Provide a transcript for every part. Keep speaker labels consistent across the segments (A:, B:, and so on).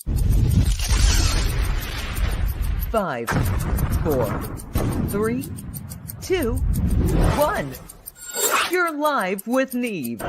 A: 5, 4, 3, 2, 1. You're live with Neve.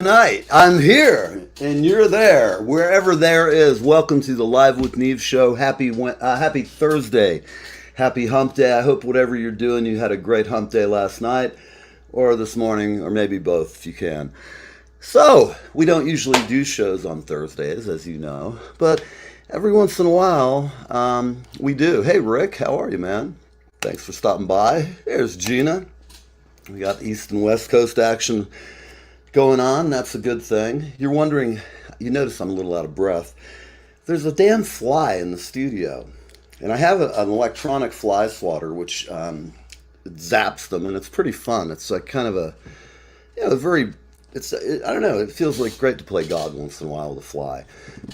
B: Tonight, I'm here, and you're there. Wherever there is, welcome to the Live with Neve show. Happy Thursday. Happy hump day. I hope whatever you're doing, you had a great hump day last night, or this morning, or maybe both if you can. So, we don't usually do shows on Thursdays, as you know, but every once in a while, we do. Hey, Rick, how are you, man? Thanks for stopping by. There's Gina. We got East and West Coast action going on. That's a good thing. You're wondering, you notice I'm a little out of breath. There's a damn fly in the studio, and I have an electronic fly swatter which zaps them, and it's pretty fun. It's like kind of a, I don't know, it feels like great to play God once in a while with a fly.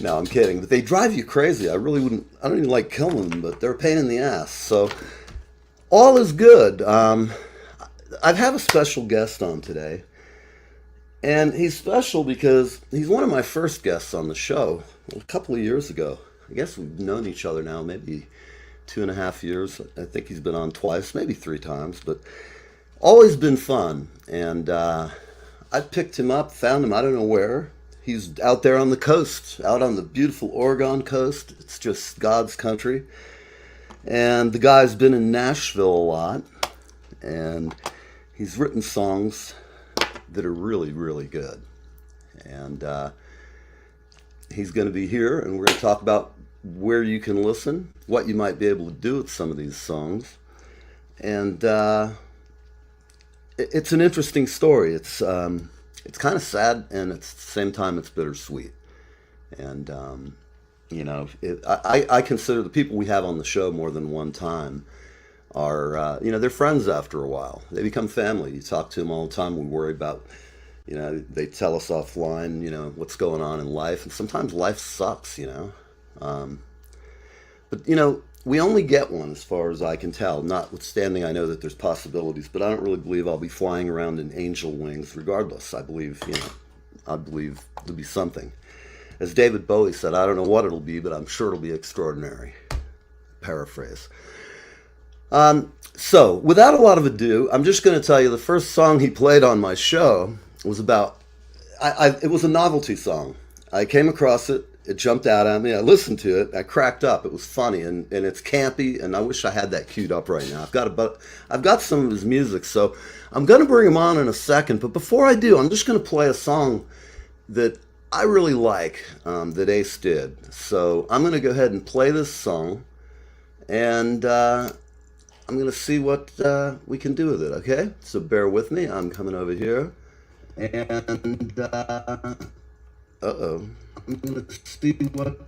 B: No, I'm kidding, but they drive you crazy. I don't even like killing them, but they're a pain in the ass. So all is good. I have a special guest on today. And he's special because he's one of my first guests on the show a couple of years ago. I guess we've known each other now maybe 2.5 years. I think he's been on twice, maybe 3 times, but always been fun. And I picked him up, found him, I don't know where. He's out there on the coast, out on the beautiful Oregon coast. It's just God's country. And the guy's been in Nashville a lot. And he's written songs that are really, really good. And he's going to be here, and we're going to talk about where you can listen, what you might be able to do with some of these songs. And it's an interesting story. It's kind of sad, and at the same time it's bittersweet. And I consider the people we have on the show more than one time are, they're friends after a while. They become family. You talk to them all the time. We worry about, they tell us offline, what's going on in life. And sometimes life sucks, But, we only get one as far as I can tell, notwithstanding I know that there's possibilities. But I don't really believe I'll be flying around in angel wings regardless. I believe there'll be something. As David Bowie said, I don't know what it'll be, but I'm sure it'll be extraordinary. Paraphrase. So, without a lot of ado, I'm just going to tell you the first song he played on my show was about, it was a novelty song. I came across it, it jumped out at me, I listened to it, I cracked up, it was funny, and it's campy, and I wish I had that queued up right now. I've got some of his music, so I'm going to bring him on in a second, but before I do, I'm just going to play a song that I really like, that Ace did. So, I'm going to go ahead and play this song, and I'm going to see what we can do with it, okay? So bear with me. I'm coming over here. And, uh-oh. I'm going to see what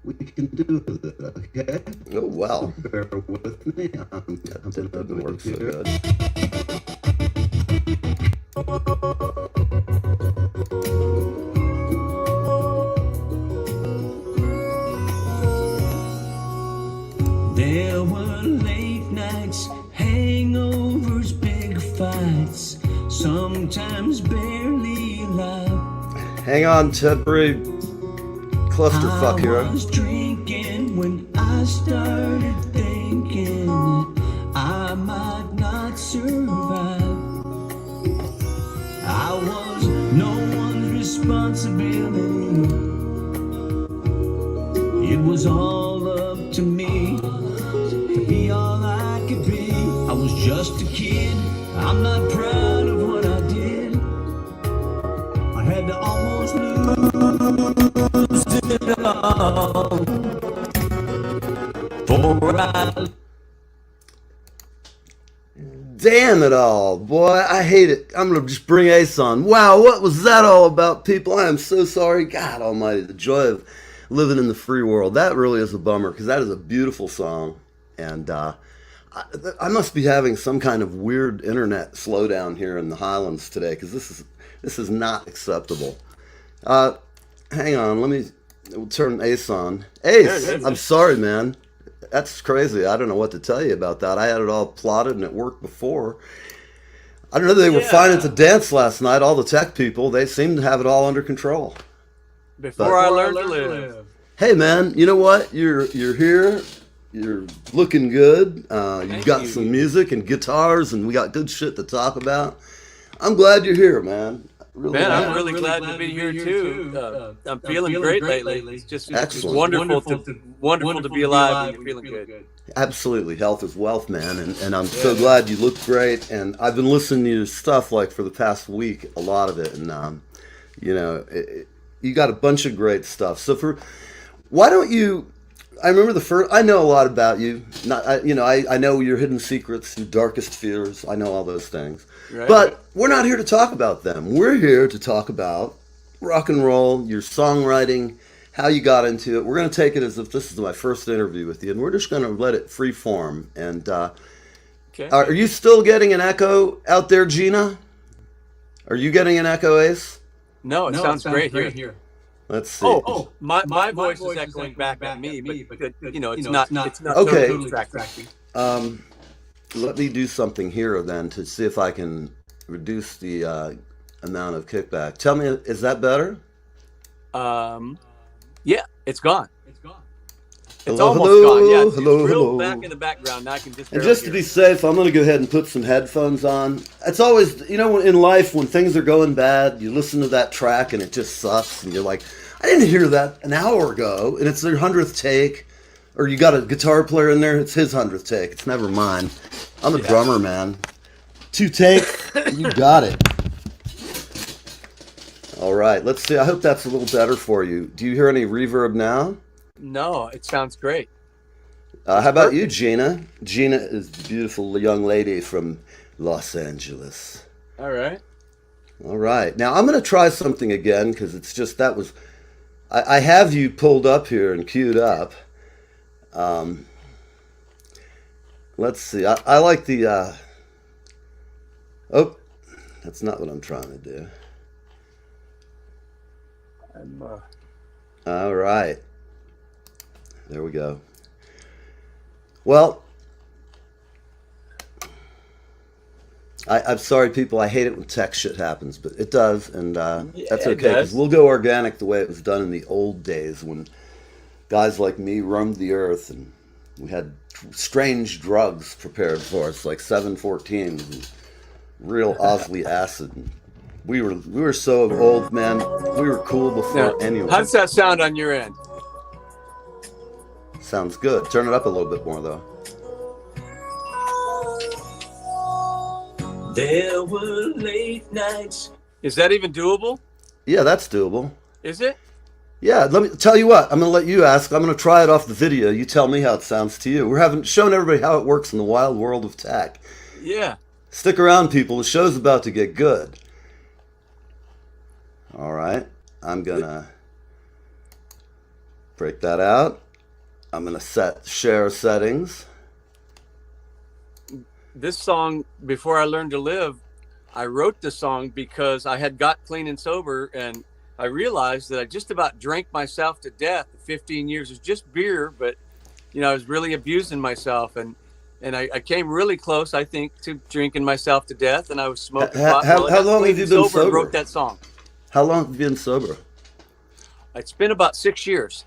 B: we can do with it, okay? Oh, wow. So bear with me. That doesn't work so good.
C: There were late nights, hangovers, big fights, sometimes barely alive.
B: Hang on, Tedbury. Clusterfuck here.
C: I was drinking when I started thinking I might not survive. I was no one's responsibility. It was all up to just a kid. I'm not proud of what I did. I had to almost lose it all. For I
B: Damn it all, boy. I hate it. I'm going to just bring Ace on. Wow, what was that all about, people? I am so sorry. God almighty, the joy of living in the free world. That really is a bummer because that is a beautiful song. And I must be having some kind of weird internet slowdown here in the Highlands today because this is not acceptable. Hang on, we'll turn Ace on. Ace, I'm sorry, man. That's crazy. I don't know what to tell you about that. I had it all plotted and it worked before. I don't know. They were fine at the dance last night. All the tech people, they seem to have it all under control.
D: Before I learned to live.
B: Hey, man, you know what? You're here. You're looking good. You've got some music and guitars, and we got good shit to talk about. I'm glad you're here, man.
D: Man, I'm really glad to be here too. I'm feeling great lately. It's just wonderful to be alive and you're feeling good.
B: Absolutely. Health is wealth, man. And I'm so glad you look great. And I've been listening to your stuff like for the past week, a lot of it. And, you got a bunch of great stuff. So why don't you, I remember I know a lot about you. I know your hidden secrets, your darkest fears. I know all those things. Right. But we're not here to talk about them. We're here to talk about rock and roll, your songwriting, how you got into it. We're going to take it as if this is my first interview with you, and we're just going to let it free form. And are you still getting an echo out there, Gina? Are you getting an echo, Ace?
D: No, it sounds great here.
B: Let's see.
D: My voice is echoing back at me, but it's not
B: okay.
D: totally distracting.
B: Let me do something here then to see if I can reduce the amount of kickback. Tell me, is that better?
D: Yeah, it's gone. It's
B: hello,
D: almost gone. Yeah, it's
B: hello,
D: real
B: hello.
D: back in the background. Now I can just.
B: And just to be safe, I'm going to go ahead and put some headphones on. It's always, in life when things are going bad, you listen to that track and it just sucks, and you're like, I didn't hear that an hour ago, and it's their 100th take. Or you got a guitar player in there, it's his 100th take. It's never mine. I'm a drummer, man. 2 take, you got it. All right, let's see. I hope that's a little better for you. Do you hear any reverb now?
D: No, it sounds great.
B: How about you, Gina? Gina is the beautiful young lady from Los Angeles.
D: All right.
B: All right. Now, I'm going to try something again because it's just I have you pulled up here and queued up. Let's see. I like the, that's not what I'm trying to do. All right. There we go. Well, I'm sorry, people. I hate it when tech shit happens, but it does, and that's okay because we'll go organic the way it was done in the old days when guys like me roamed the earth and we had strange drugs prepared for us, like 714s and real Osley acid. And we were so old, man. We were cool before anyone.
D: How does that sound on your end?
B: Sounds good. Turn it up a little bit more, though.
C: There were late nights.
D: Is that even doable?
B: Yeah, that's doable.
D: Is it?
B: Yeah, let me tell you what. I'm going to let you ask. I'm going to try it off the video. You tell me how it sounds to you. We're showing everybody how it works in the wild world of tech.
D: Yeah.
B: Stick around, people. The show's about to get good. All right. I'm going to break that out. I'm going to share settings.
D: This song, Before I Learned to Live, I wrote the song because I had got clean and sober, and I realized that I just about drank myself to death. 15 years was just beer, but I was really abusing myself, and I came really close, I think, to drinking myself to death, and I was smoking pot.
B: How long have you been sober?
D: And wrote that song.
B: How long have you been sober?
D: It's been about 6 years.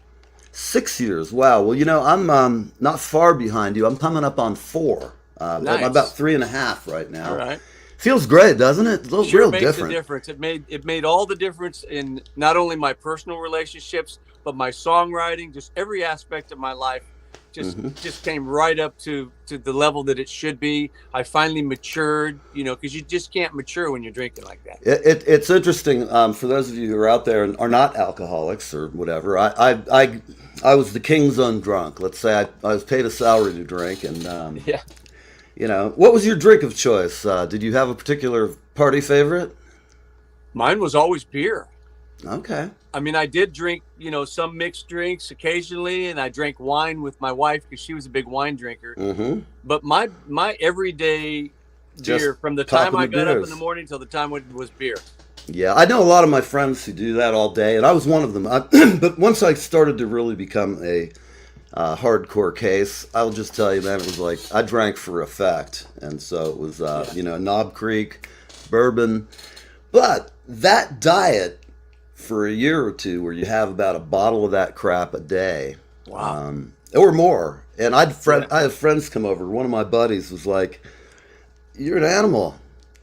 B: 6 years. Wow. Well, I'm not far behind you. I'm coming up on 4.
D: Nice.
B: I'm about 3.5 right now.
D: All right.
B: Feels great, doesn't it? It's real
D: makes
B: different.
D: A difference. It made all the difference in not only my personal relationships, but my songwriting, just every aspect of my life. just came right up to the level that it should be. I finally matured, because you just can't mature when you're drinking like that.
B: It's interesting for those of you who are out there and are not alcoholics or whatever. I was the king's own drunk. Let's say I was paid a salary to drink, and
D: Yeah.
B: what was your drink of choice? Did you have a particular party favorite?
D: Mine was always beer.
B: Okay.
D: I mean, I did drink, some mixed drinks occasionally, and I drank wine with my wife because she was a big wine drinker.
B: Mm-hmm.
D: But my everyday beer, from the time I got up in the morning till the time was beer.
B: Yeah, I know a lot of my friends who do that all day, and I was one of them. But once I started to really become a hardcore case, I'll just tell you, man, it was like I drank for effect. And so it was, Knob Creek, bourbon. But that diet for a year or two where you have about a bottle of that crap a day.
D: Wow.
B: Or more. And I have friends come over. One of my buddies was like, "You're an animal.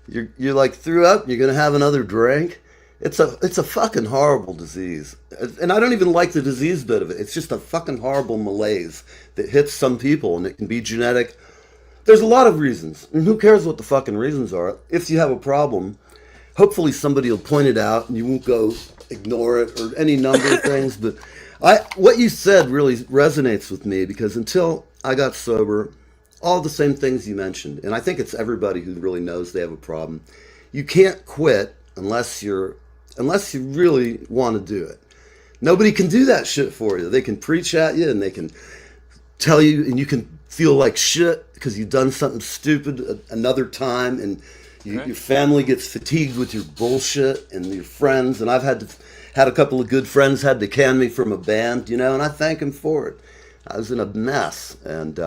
B: You're like threw up. You're gonna have another drink." It's a fucking horrible disease, and I don't even like the disease bit of it. It's just a fucking horrible malaise that hits some people, and it can be genetic. There's a lot of reasons, and who cares what the fucking reasons are? If you have a problem, hopefully somebody will point it out, and you won't go ignore it or any number of things. But what you said really resonates with me, because until I got sober, all the same things you mentioned, and I think it's everybody who really knows they have a problem. You can't quit unless you really want to do it. Nobody can do that shit for you. They can preach at you and they can tell you, and you can feel like shit because you've done something stupid another time, and your family gets fatigued with your bullshit, and your friends. And I've had a couple of good friends had to can me from a band, and I thank them for it. I was in a mess, and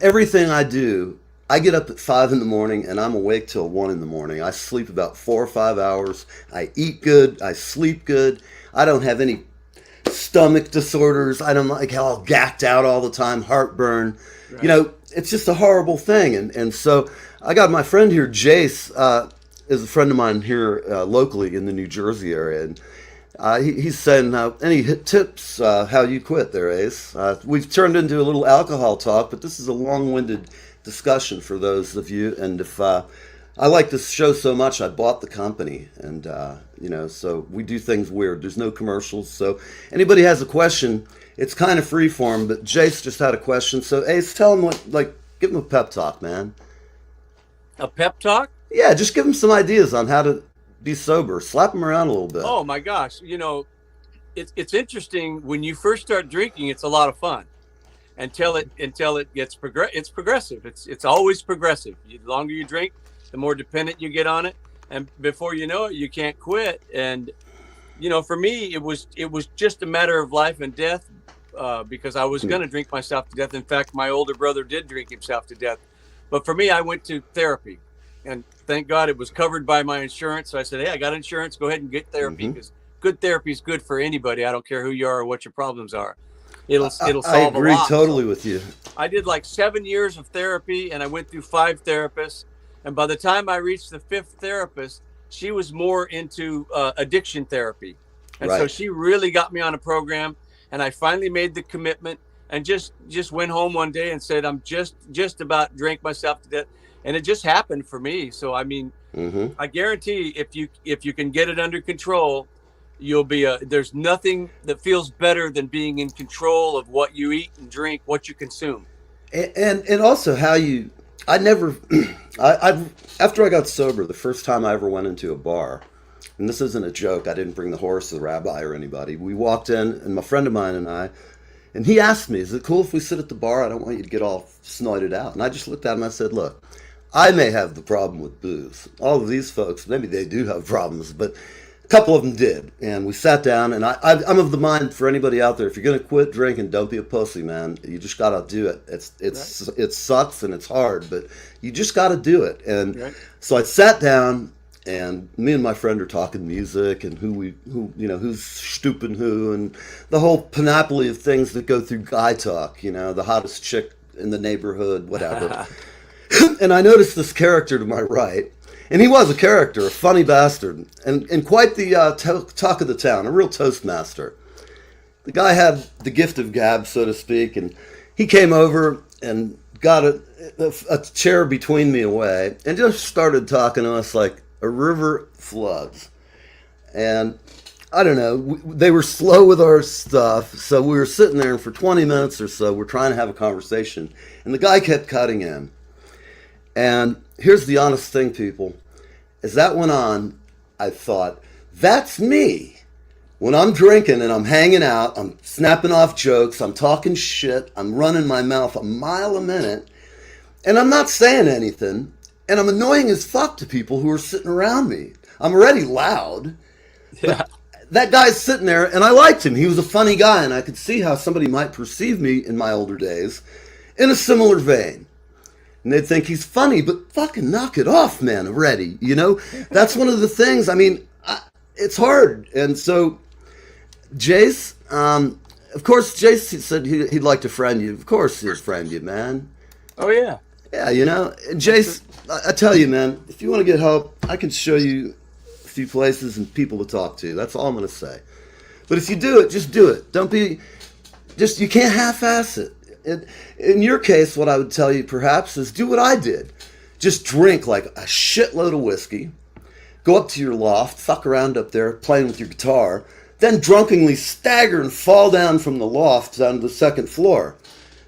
B: everything I do, I get up at 5 in the morning and I'm awake till 1 in the morning. I sleep about 4 or 5 hours. I eat good. I sleep good. I don't have any stomach disorders. I don't like how I'm gacked out all the time, heartburn. Right. It's just a horrible thing. And so I got my friend here, Jace, is a friend of mine here locally in the New Jersey area. And he's saying, any tips how you quit there, Ace? We've turned into a little alcohol talk, but this is a long-winded discussion for those of you. And if I like this show so much, I bought the company, and so we do things weird. There's no commercials, so anybody has a question, it's kind of free form. But Jace just had a question, so Ace, tell him give him a pep talk, man.
D: A pep talk?
B: Yeah, just give him some ideas on how to be sober. Slap him around a little bit.
D: Oh my gosh, it's interesting. When you first start drinking, it's a lot of fun. Until it gets it's progressive. It's always progressive. The longer you drink, the more dependent you get on it, and before you know it, you can't quit. And for me, it was just a matter of life and death, because I was going to drink myself to death. In fact, my older brother did drink himself to death. But for me, I went to therapy, and thank God it was covered by my insurance. So I said, "Hey, I got insurance. Go ahead and get therapy, because good therapy is good for anybody. I don't care who you are or what your problems are. It'll solve a lot."
B: I agree totally with you.
D: I did like 7 years of therapy, and I went through 5 therapists. And by the time I reached the 5th therapist, she was more into addiction therapy. And so she really got me on a program, and I finally made the commitment, and just went home one day and said, I'm just about drank myself to death. And it just happened for me. So, I mean, I guarantee if you can get it under control, you'll be there's nothing that feels better than being in control of what you eat and drink, what you consume.
B: And also how you, I never, after I got sober, the first time I ever went into a bar, and this isn't a joke, I didn't bring the horse, the rabbi, or anybody. We walked in, and my friend of mine and he asked me, is it cool if we sit at the bar? I don't want you to get all snorted out. And I just looked at him and I said, look, I may have the problem with booze. All of these folks, maybe they do have problems, but a couple of them did. And we sat down, and I'm of the mind, for anybody out there, if you're going to quit drinking, don't be a pussy, man. You just got to do it. It sucks and it's hard, but you just got to do it. And so I sat down, and me and my friend are talking music and who's stupid who, and the whole panoply of things that go through guy talk, the hottest chick in the neighborhood, whatever. And I noticed this character to my right, and he was a character, a funny bastard, and quite the talk of the town, a real Toastmaster. the guy had the gift of gab, so to speak, and he came over and got a chair between me away and just started talking to us like a river floods. And I don't know, they were slow with our stuff, so we were sitting there, and for 20 minutes or so, we're trying to have a conversation, and the guy kept cutting in. And here's the honest thing, people. As that went on, I thought, that's me. When I'm drinking and I'm hanging out, I'm snapping off jokes, I'm talking shit, I'm running my mouth a mile a minute, and I'm not saying anything, and I'm annoying as fuck to people who are sitting around me. I'm already loud.
D: Yeah.
B: That guy's sitting there, and I liked him. He was a funny guy, and I could see how somebody might perceive me in my older days in a similar vein. And they'd think he's funny, but fucking knock it off, man, already. You know, that's one of the things. I mean, it's hard. And so Jace, of course, Jace said he'd like to friend you. Of course he'll friend you, man.
D: Oh, yeah.
B: Yeah, you know, and Jace, I tell you, man, if you want to get help, I can show you a few places and people to talk to. That's all I'm going to say. But if you do it, just do it. Don't be, just, you can't half-ass it. In your case, what I would tell you perhaps is do what I did. Just drink like a shitload of whiskey, go up to your loft, fuck around up there playing with your guitar, then drunkenly stagger and fall down from the loft down to the second floor.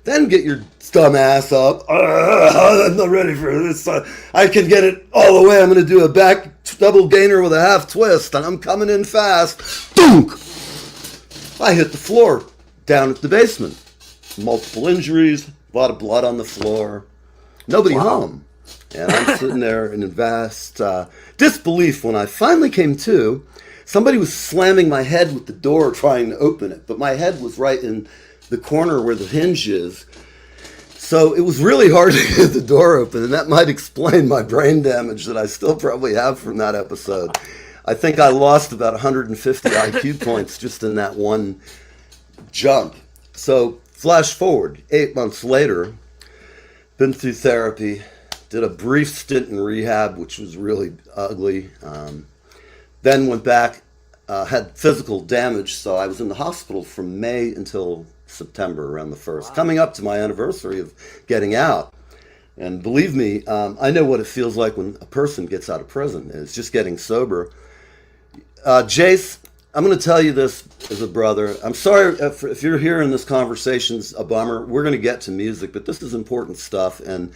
B: Then get your dumb ass up. I'm not ready for this. I can get it all the way. I'm going to do a back double gainer with a half twist, and I'm coming in fast. Dunk! I hit the floor down at the basement. Multiple injuries, a lot of blood on the floor. Nobody home. And I'm sitting there in vast disbelief when I finally came to. Somebody was slamming my head with the door trying to open it, but my head was right in the corner where the hinge is. So it was really hard to get the door open, and that might explain my brain damage that I still probably have from that episode. I think I lost about 150 IQ points just in that one jump. So flash forward, 8 months later, been through therapy, did a brief stint in rehab, which was really ugly. Then went back, had physical damage, so I was in the hospital from May until September, around the 1st, coming up to my anniversary of getting out. And believe me, I know what it feels like when a person gets out of prison, and it's just getting sober. Jace, I'm going to tell you this as a brother. I'm sorry if you're hearing this conversation's a bummer. We're going to get to music, but this is important stuff. And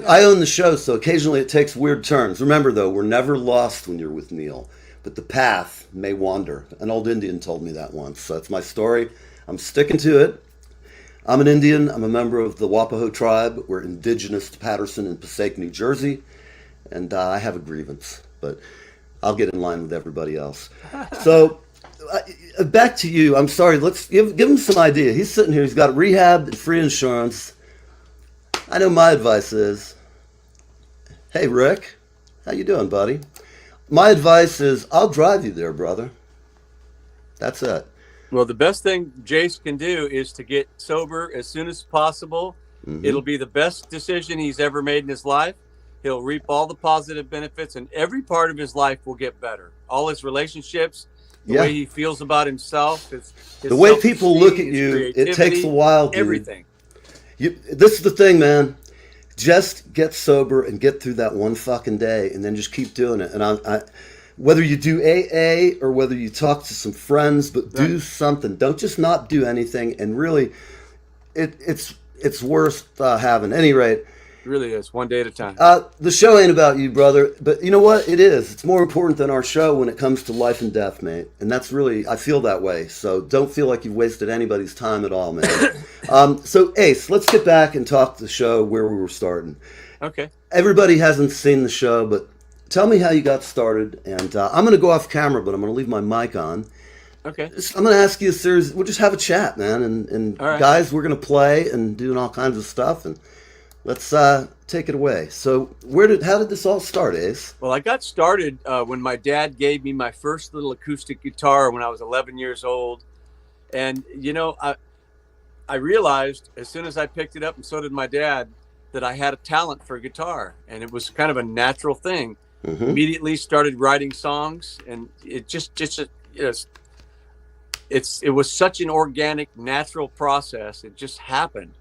B: I own the show, so occasionally it takes weird turns. Remember, though, we're never lost when you're with Neil, but the path may wander. An old Indian told me that once. So that's my story. I'm sticking to it. I'm an Indian. I'm a member of the Wapaho tribe. We're indigenous to Paterson and Passaic, New Jersey. And I have a grievance, but I'll get in line with everybody else. So back to you. I'm sorry. Let's give him some idea. He's sitting here. He's got rehab and free insurance. I know my advice is, hey, Rick, how you doing, buddy? My advice is, I'll drive you there, brother. That's it.
D: Well, the best thing Jace can do is to get sober as soon as possible. Mm-hmm. It'll be the best decision he's ever made in his life. He'll reap all the positive benefits, and every part of his life will get better. All his relationships, the way he feels about himself, his
B: the way people look at you, it takes a while, dude.
D: Everything.
B: This is the thing, man. Just get sober and get through that one fucking day, and then just keep doing it. And I whether you do AA or whether you talk to some friends, but do something. Don't just not do anything. And really, it's worth having. At any rate,
D: it really is, one day at a time.
B: The show ain't about you, brother. But you know what? It is. It's more important than our show when it comes to life and death, mate. And that's really, I feel that way. So don't feel like you've wasted anybody's time at all, man. So Ace, let's get back and talk the show where we were starting.
D: Okay.
B: Everybody hasn't seen the show, but tell me how you got started. And I'm going to go off camera, but I'm going to leave my mic on.
D: Okay.
B: I'm going to ask you a series. We'll just have a chat, man. And right. Guys, we're going to play and doing all kinds of stuff. And let's take it away. So how did this all start, Ace?
D: Well, I got started when my dad gave me my first little acoustic guitar when I was 11 years old. And, you know, I realized as soon as I picked it up, and so did my dad, that I had a talent for guitar. And it was kind of a natural thing. Mm-hmm. Immediately started writing songs, and it just it was such an organic, natural process. It just happened.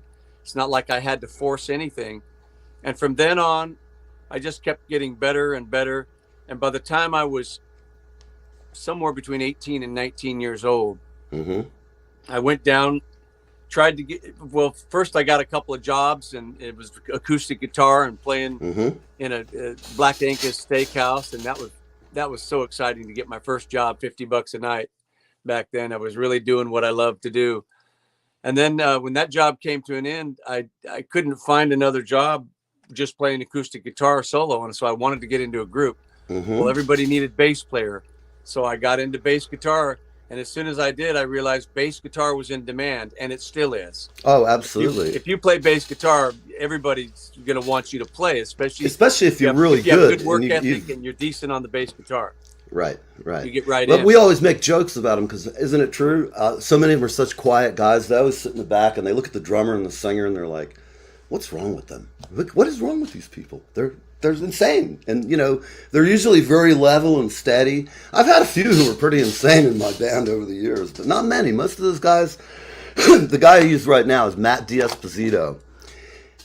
D: It's not like I had to force anything. And from then on, I just kept getting better and better. And by the time I was somewhere between 18 and 19 years old, I went down, tried to first I got a couple of jobs, and it was acoustic guitar and playing in a Black Angus steakhouse. And that was so exciting to get my first job, $50 a night. Back then, I was really doing what I loved to do. And then when that job came to an end, I couldn't find another job just playing acoustic guitar solo. And so I wanted to get into a group. Well, everybody needed bass player. So I got into bass guitar. And as soon as I did, I realized bass guitar was in demand, and it still is.
B: Oh, absolutely.
D: If you play bass guitar, everybody's going to want you to play, especially
B: if you're really good.
D: You have good work ethic and you're decent on the bass guitar.
B: Right.
D: You get right
B: But
D: in.
B: we always make jokes about them because isn't it true? So many of them are such quiet guys. They always sit in the back and they look at the drummer and the singer and they're like, "What's wrong with them? What is wrong with these people? They're insane." And they're usually very level and steady. I've had a few who were pretty insane in my band over the years, but not many. Most of those guys, the guy I use right now is Matt D'Esposito.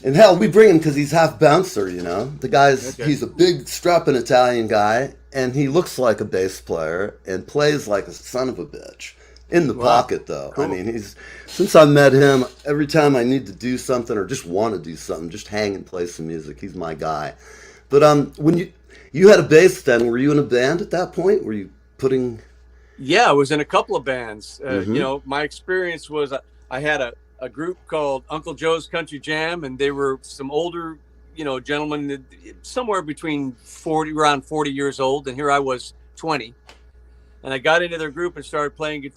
B: And hell, we bring him because he's half bouncer, The guy's, he's a big strapping Italian guy, and he looks like a bass player and plays like a son of a bitch. In the pocket, though. Cool. I mean, since I met him, every time I need to do something or just want to do something, just hang and play some music. He's my guy. But when you had a bass then, were you in a band at that point? Were you putting...
D: Yeah, I was in a couple of bands. My experience was I had a group called Uncle Joe's Country Jam, and they were some older, gentlemen, somewhere between around 40 years old, and here I was 20. And I got into their group and started playing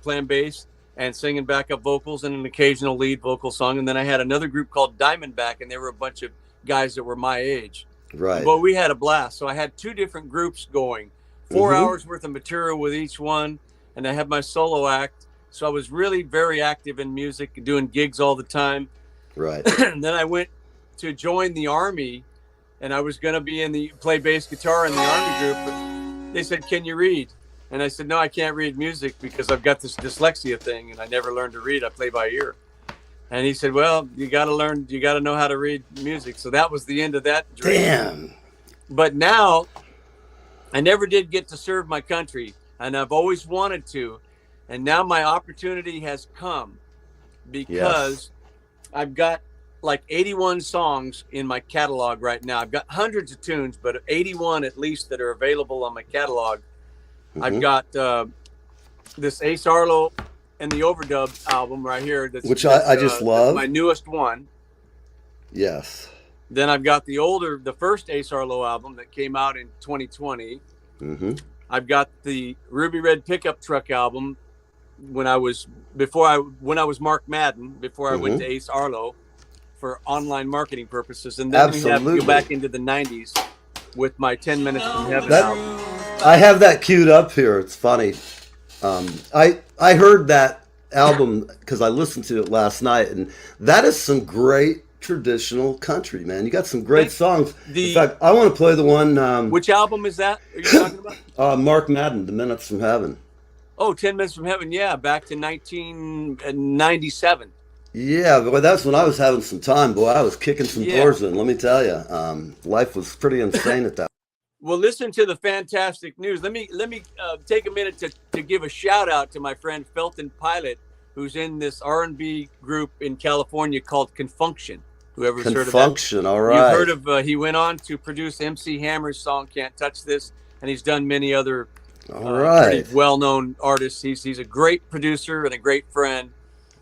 D: playing bass and singing backup vocals and an occasional lead vocal song. And then I had another group called Diamondback, and they were a bunch of guys that were my age.
B: Right.
D: But we had a blast. So I had two different groups going, 4 hours worth of material with each one, and I had my solo act. So I was really very active in music, doing gigs all the time.
B: Right.
D: And then I went to join the Army, and I was going to play bass guitar in the Army group. But they said, "Can you read?" And I said, "No, I can't read music because I've got this dyslexia thing, and I never learned to read. I play by ear." And he said, "Well, you got to know how to read music." So that was the end of that dream.
B: Damn. But
D: now, I never did get to serve my country, and I've always wanted to. And now my opportunity has come because I've got like 81 songs in my catalog right now. I've got hundreds of tunes, but 81 at least that are available on my catalog. I've got this Ace Arlo and the Overdub album right here.
B: Which I just love.
D: My newest one.
B: Yes.
D: Then I've got the first Ace Arlo album that came out in 2020. I've got the Ruby Red Pickup Truck album when I was Mark Madden, before I went to Ace Arlo for online marketing purposes. And then we have to go back into the 90s with my 10 Minutes from Heaven album.
B: I have that queued up here. It's funny. I heard that album because I listened to it last night, and that is some great traditional country, man. You got some great songs. In fact, I want to play the one.
D: Which album is that? Are you talking about?
B: Mark Madden, 10 Minutes from Heaven.
D: Oh, 10 Minutes from Heaven. Yeah, back to 1997.
B: Yeah, boy, that's when I was having some time. Boy, I was kicking some doors in. Let me tell you, life was pretty insane at that.
D: Well, listen to the fantastic news. Let me take a minute to give a shout out to my friend Felton Pilot, who's in this R&B group in California called Confunction. Whoever's heard of that?
B: Confunction, all right.
D: You've heard of? He went on to produce MC Hammer's song "Can't Touch This," and he's done many other pretty well-known artists. He's a great producer and a great friend.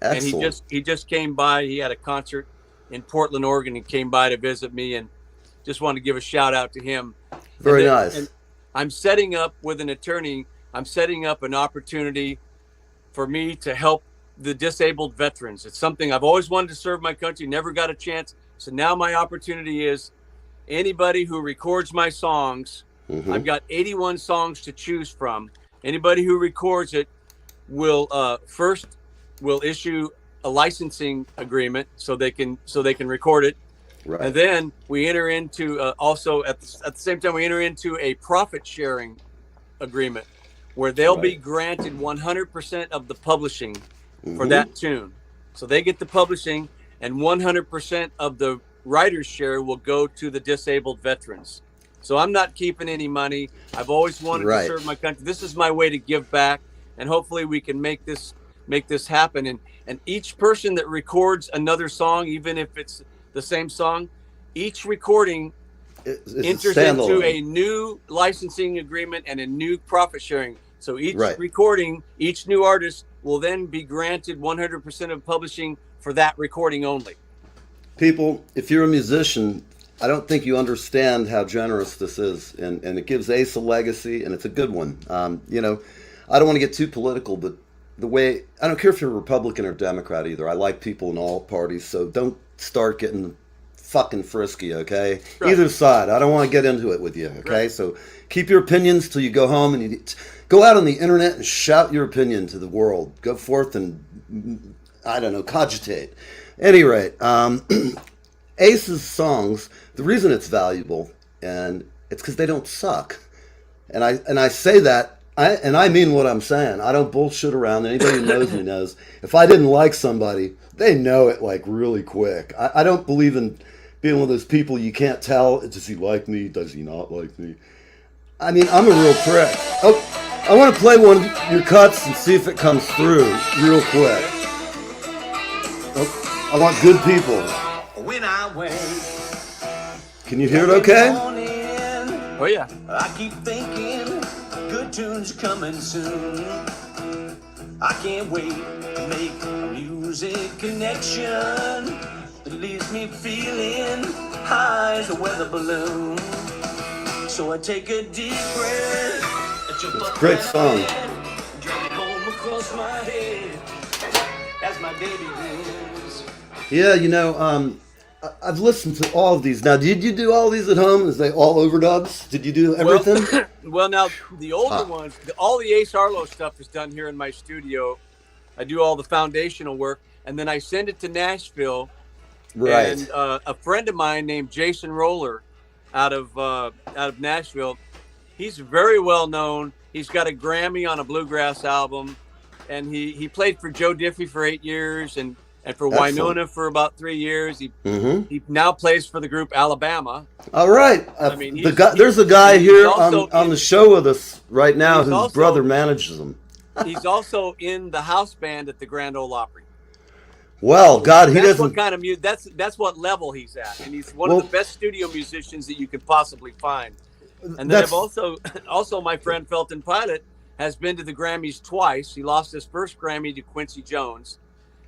B: Excellent.
D: And he just came by. He had a concert in Portland, Oregon, and came by to visit me, and just wanted to give a shout out to him.
B: Very nice.
D: And I'm setting up with an attorney. I'm setting up an opportunity for me to help the disabled veterans. It's something I've always wanted to serve my country, never got a chance. So now my opportunity is anybody who records my songs. I've got 81 songs to choose from. Anybody who records it will issue a licensing agreement so they can record it.
B: Right.
D: And then we enter into also at the same time we enter into a profit sharing agreement where they'll be
B: Right.
D: granted 100% of the publishing for that tune. So they get the publishing, and 100% of the writer's share will go to the disabled veterans. So I'm not keeping any money. I've always wanted to
B: Right.
D: serve my country. This is my way to give back, and hopefully we can make this happen. And each person that records another song, even if it's the same song, each recording
B: It's
D: enters into a new licensing agreement and a new profit sharing. So each
B: Right.
D: recording, each new artist will then be granted 100% of publishing for that recording only.
B: People, if you're a musician, I don't think you understand how generous this is, and it gives Ace a legacy, and it's a good one. You know, I don't want to get too political, but the way, I don't care if you're a Republican or Democrat either. I like people in all parties, so don't start getting fucking frisky, okay?
D: Right.
B: Either side. I don't want to get into it with you, okay?
D: Right.
B: So keep your opinions till you go home, and you go out on the internet and shout your opinion to the world. Go forth and, I don't know, cogitate. At any rate, Ace's songs, the reason it's valuable, and it's because they don't suck. And I say that, I mean what I'm saying. I don't bullshit around. Anybody who knows me knows. If I didn't like somebody, they know it like really quick. I don't believe in being one of those people you can't tell, does he like me, does he not like me? I mean, I'm a real prick. Oh, I want to play one of your cuts and see if it comes through real quick. Oh, I want good people.
C: When I wake,
B: Can you hear it okay?
C: morning,
D: Oh yeah.
C: I keep thinking good tunes coming soon. I can't wait to make a music connection that leaves me feeling high as a weather balloon. So I take a deep breath. It's
B: a great song.
C: Drag it home across my head as my day begins.
B: Yeah, you know, I've listened to all of these. Now, did you do all these at home? Is they all overdubs? Did you do everything?
D: Well, now the older ones, all the Ace Arlo stuff is done here in my studio. I do all the foundational work, and then I send it to Nashville.
B: Right.
D: And a friend of mine named Jason Roller, out of Nashville, he's very well known. He's got a Grammy on a bluegrass album, and he played for Joe Diffie for 8 years, and for
B: Excellent.
D: Winona for about 3 years. He now plays for the group Alabama.
B: All right.
D: I mean,
B: there's a guy
D: he's
B: here
D: also
B: on the show with us right now
D: He's
B: whose
D: also-
B: brother manages him.
D: He's also in the house band at the Grand Ole Opry.
B: Well, God, he
D: That's
B: doesn't.
D: what kind of that's what level he's at, and he's one
B: Well-
D: of the best studio musicians that you could possibly find. And then
B: That's-
D: I've also my friend Felton Pilot has been to the Grammys twice. He lost his first Grammy to Quincy Jones,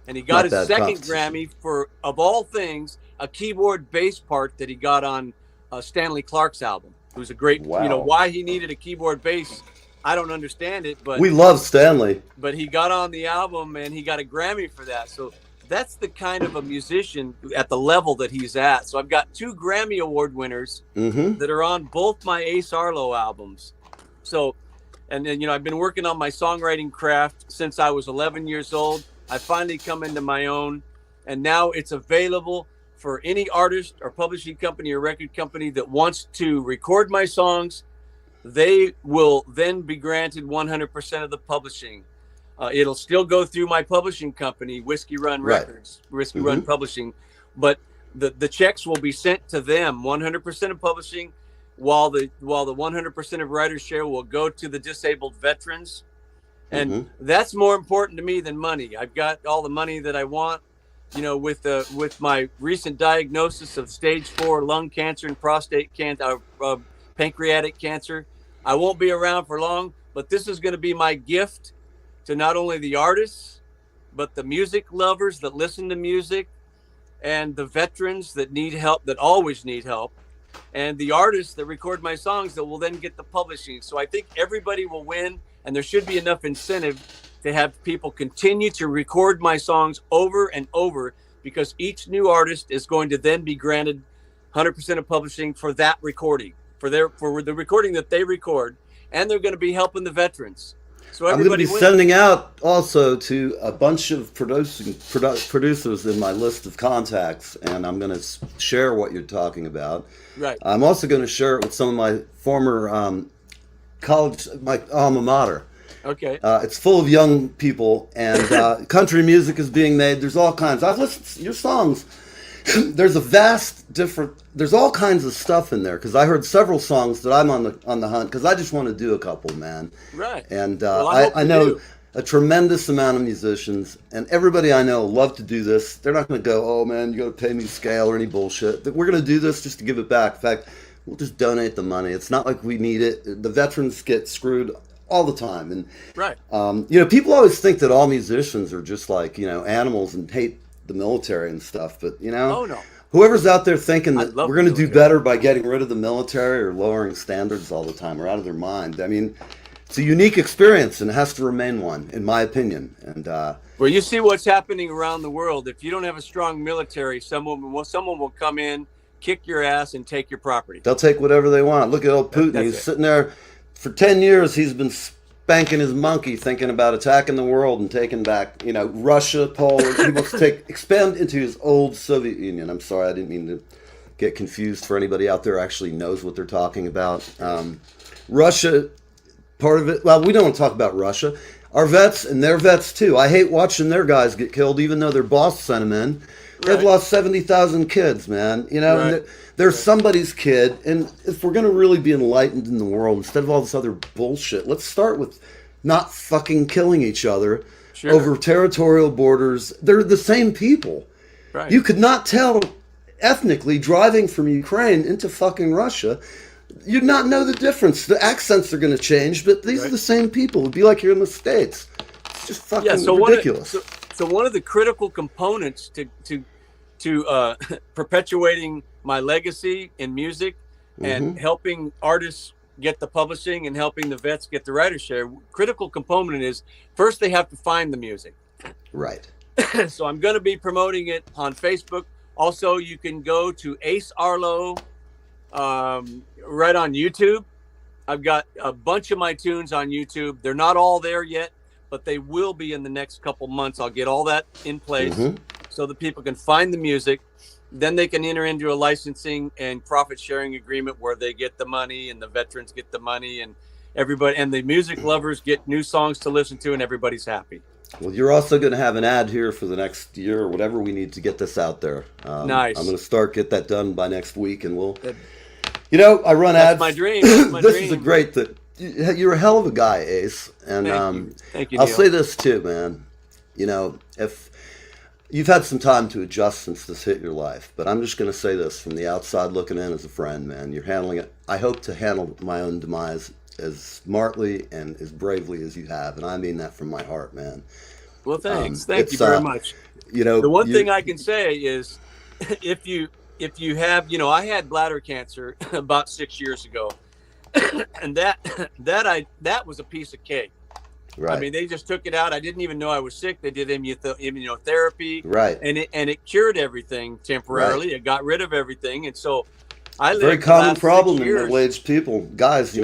D: and he got
B: Not
D: his
B: bad
D: second
B: competition.
D: Grammy for, of all things, a keyboard bass part that he got on Stanley Clark's album. It was a great,
B: Wow.
D: you know, why he needed a keyboard bass, I don't understand it, but
B: We love Stanley.
D: but he got on the album and he got a Grammy for that. So that's the kind of a musician at the level that he's at. So I've got 2 Grammy Award winners that are on both my Ace Arlo albums. So, and then, you know, I've been working on my songwriting craft since I was 11 years old. I finally come into my own, and now it's available for any artist or publishing company or record company that wants to record my songs. They will then be granted 100% of the publishing. It'll still go through my publishing company, Whiskey Run
B: Right.
D: Records, Whiskey Run Publishing, but the checks will be sent to them, 100% of publishing, while the 100% of writer's share will go to the disabled veterans. And that's more important to me than money. I've got all the money that I want, you know, with my recent diagnosis of stage 4 lung cancer and prostate cancer, pancreatic cancer. I won't be around for long, but this is going to be my gift to not only the artists, but the music lovers that listen to music, and the veterans that need help, that always need help, and the artists that record my songs that will then get the publishing. So I think everybody will win, and there should be enough incentive to have people continue to record my songs over and over, because each new artist is going to then be granted 100% of publishing for that recording, for the recording that they record, and they're going to be helping the veterans. So
B: I'm going to
D: everybody
B: be
D: wins.
B: sending out also to a bunch of producers in my list of contacts, and I'm going to share what you're talking about.
D: Right.
B: I'm also going to share it with some of my former college, my alma mater.
D: Okay.
B: It's full of young people, and country music is being made. There's all kinds. I've listened to your songs. There's all kinds of stuff in there, because I heard several songs that I'm on the hunt, because I just want to do a couple, man.
D: Right.
B: And
D: Well,
B: I know
D: do.
B: a tremendous amount of musicians, and everybody I know love to do this. They're not going to go, oh man, you got to pay me scale or any bullshit. We're going to do this just to give it back. In fact, we'll just donate the money. It's not like we need it. The veterans get screwed all the time, and
D: Right.
B: people always think that all musicians are just like animals and hate the military and stuff. But
D: Oh, no.
B: whoever's out there thinking
D: I
B: that
D: love
B: we're going to
D: the
B: do
D: military.
B: better by getting rid of the military or lowering standards all the time are out of their mind. I mean, it's a unique experience and it has to remain one, in my opinion. And
D: Well, you see what's happening around the world. If you don't have a strong military, someone will come in, kick your ass, and take your property.
B: they'll take whatever they want. Look at old Putin.
D: That's
B: He's
D: it.
B: sitting there for 10 years. He's been spanking his monkey, thinking about attacking the world and taking back, Russia, Poland. He wants to expand into his old Soviet Union. I'm sorry, I didn't mean to get confused for anybody out there who actually knows what they're talking about. Russia, part of it. Well, we don't want to talk about Russia. Our vets and their vets too. I hate watching their guys get killed, even though their boss sent them in. They've
D: Right.
B: lost 70,000 kids, man. And
D: Right.
B: they're somebody's kid. And if we're going to really be enlightened in the world, instead of all this other bullshit, let's start with not fucking killing each other
D: Sure.
B: over territorial borders. They're the same people.
D: Right.
B: You could not tell ethnically driving from Ukraine into fucking Russia. You'd not know the difference. The accents are going to change, but these are
D: Right.
B: the same people. It'd be like you're in the States. It's just fucking
D: Yeah. So
B: ridiculous.
D: one of the critical components to perpetuating my legacy in music and helping artists get the publishing and helping the vets get the writer share, critical component is first they have to find the music.
B: Right.
D: So I'm going to be promoting it on Facebook. Also, you can go to Ace Arlo right on YouTube. I've got a bunch of my tunes on YouTube. They're not all there yet, but they will be in the next couple months. I'll get all that in place so that people can find the music. Then they can enter into a licensing and profit sharing agreement where they get the money and the veterans get the money and everybody and the music lovers get new songs to listen to and everybody's happy.
B: Well, you're also going to have an ad here for the next year or whatever we need to get this out there.
D: Nice.
B: I'm going to get that done by next week, and we'll. I run
D: That's
B: ads.
D: my dream. That's my
B: This
D: dream.
B: is a great thing. You're a hell of a guy, Ace. And
D: Thank you,
B: I'll
D: Neil.
B: say this too, man. If you've had some time to adjust since this hit your life, but I'm just going to say this from the outside looking in as a friend, man. You're handling it. I hope to handle my own demise as smartly and as bravely as you have, and I mean that from my heart, man.
D: Well, thanks. Thank
B: it's,
D: you very much. The one thing I can say is if you have, I had bladder cancer about 6 years ago, and that was a piece of cake.
B: Right.
D: I mean, they just took it out. I didn't even know I was sick. They did immunotherapy,
B: Right.
D: and it cured everything temporarily. It got rid of everything, and so I lived
B: Very
D: the
B: common
D: last 6
B: problem in
D: years.
B: middle-aged people, guys.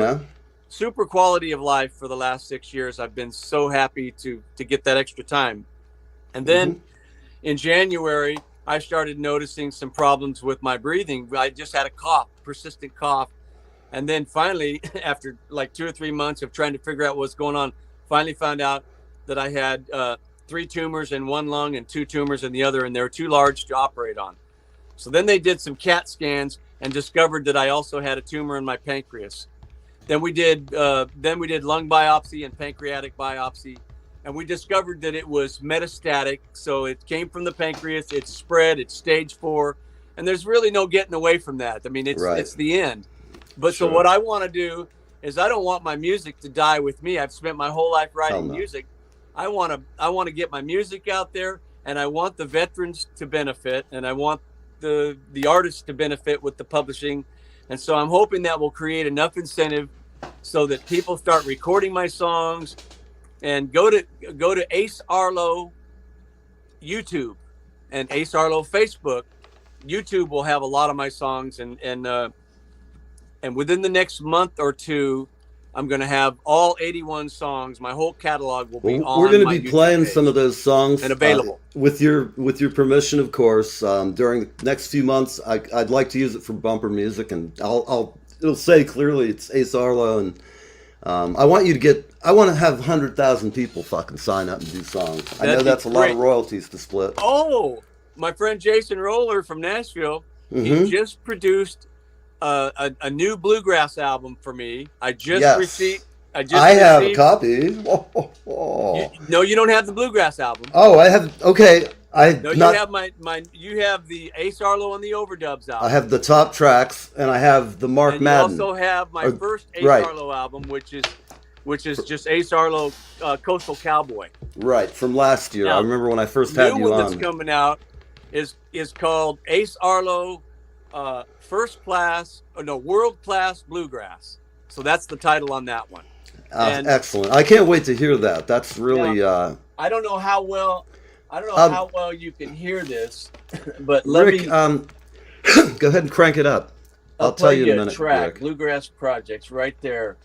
D: Super quality of life for the last 6 years. I've been so happy to get that extra time. And then in January, I started noticing some problems with my breathing. I just had a cough, persistent cough. And then finally, after like 2 or 3 months of trying to figure out what's going on, finally found out that I had 3 tumors in one lung and 2 tumors in the other, and they were too large to operate on. So then they did some CAT scans and discovered that I also had a tumor in my pancreas. Then we did lung biopsy and pancreatic biopsy, and we discovered that it was metastatic. So it came from the pancreas, it's spread, it's stage 4, and there's really no getting away from that. I mean, it's the end. But
B: Sure.
D: so what I want to do is I don't want my music to die with me. I've spent my whole life writing music. I want to get my music out there, and I want the veterans to benefit, and I want the artists to benefit with the publishing. And so I'm hoping that will create enough incentive so that people start recording my songs and go to Ace Arlo YouTube and Ace Arlo Facebook. YouTube will have a lot of my songs, and within the next month or two, I'm going to have all 81 songs. My whole catalog will be on.
B: We're going to
D: my
B: be
D: YouTube
B: playing
D: page
B: some of those songs
D: and available
B: with your permission, of course. During the next few months, I'd like to use it for bumper music, and it'll say clearly it's Ace Arlo, and I want to have 100,000 people fucking sign up and do songs. I know that's a lot of royalties to split.
D: Oh, my friend Jason Roller from Nashville, he just produced a new bluegrass album for me. I have
B: a copy.
D: No, you don't have the bluegrass album.
B: Oh, I have. Okay,
D: you have the Ace Arlo and the Overdubs album.
B: I have the top tracks, and I have the Mark Madden.
D: You also have my first Ace Arlo album, which is just Ace Arlo, Coastal Cowboy.
B: Right, from last year. Now, I remember when I first had you on.
D: The new one that's coming out is called Ace Arlo, World Class Bluegrass. So that's the title on that one.
B: Excellent! I can't wait to hear that. That's really.
D: I don't know how well. How well you can hear this, but Rick,
B: go ahead and crank it up. I'll tell you in a minute.
D: Track
B: Rick.
D: Bluegrass Projects right there.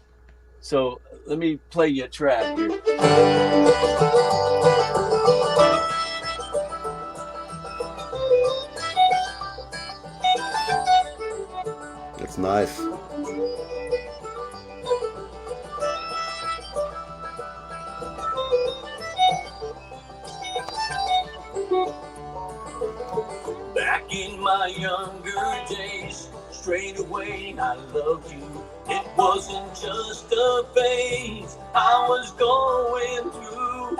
D: So let me play you a track here.
B: It's nice.
C: Back in my younger days, straight away I loved you. It wasn't just a phase I was going through.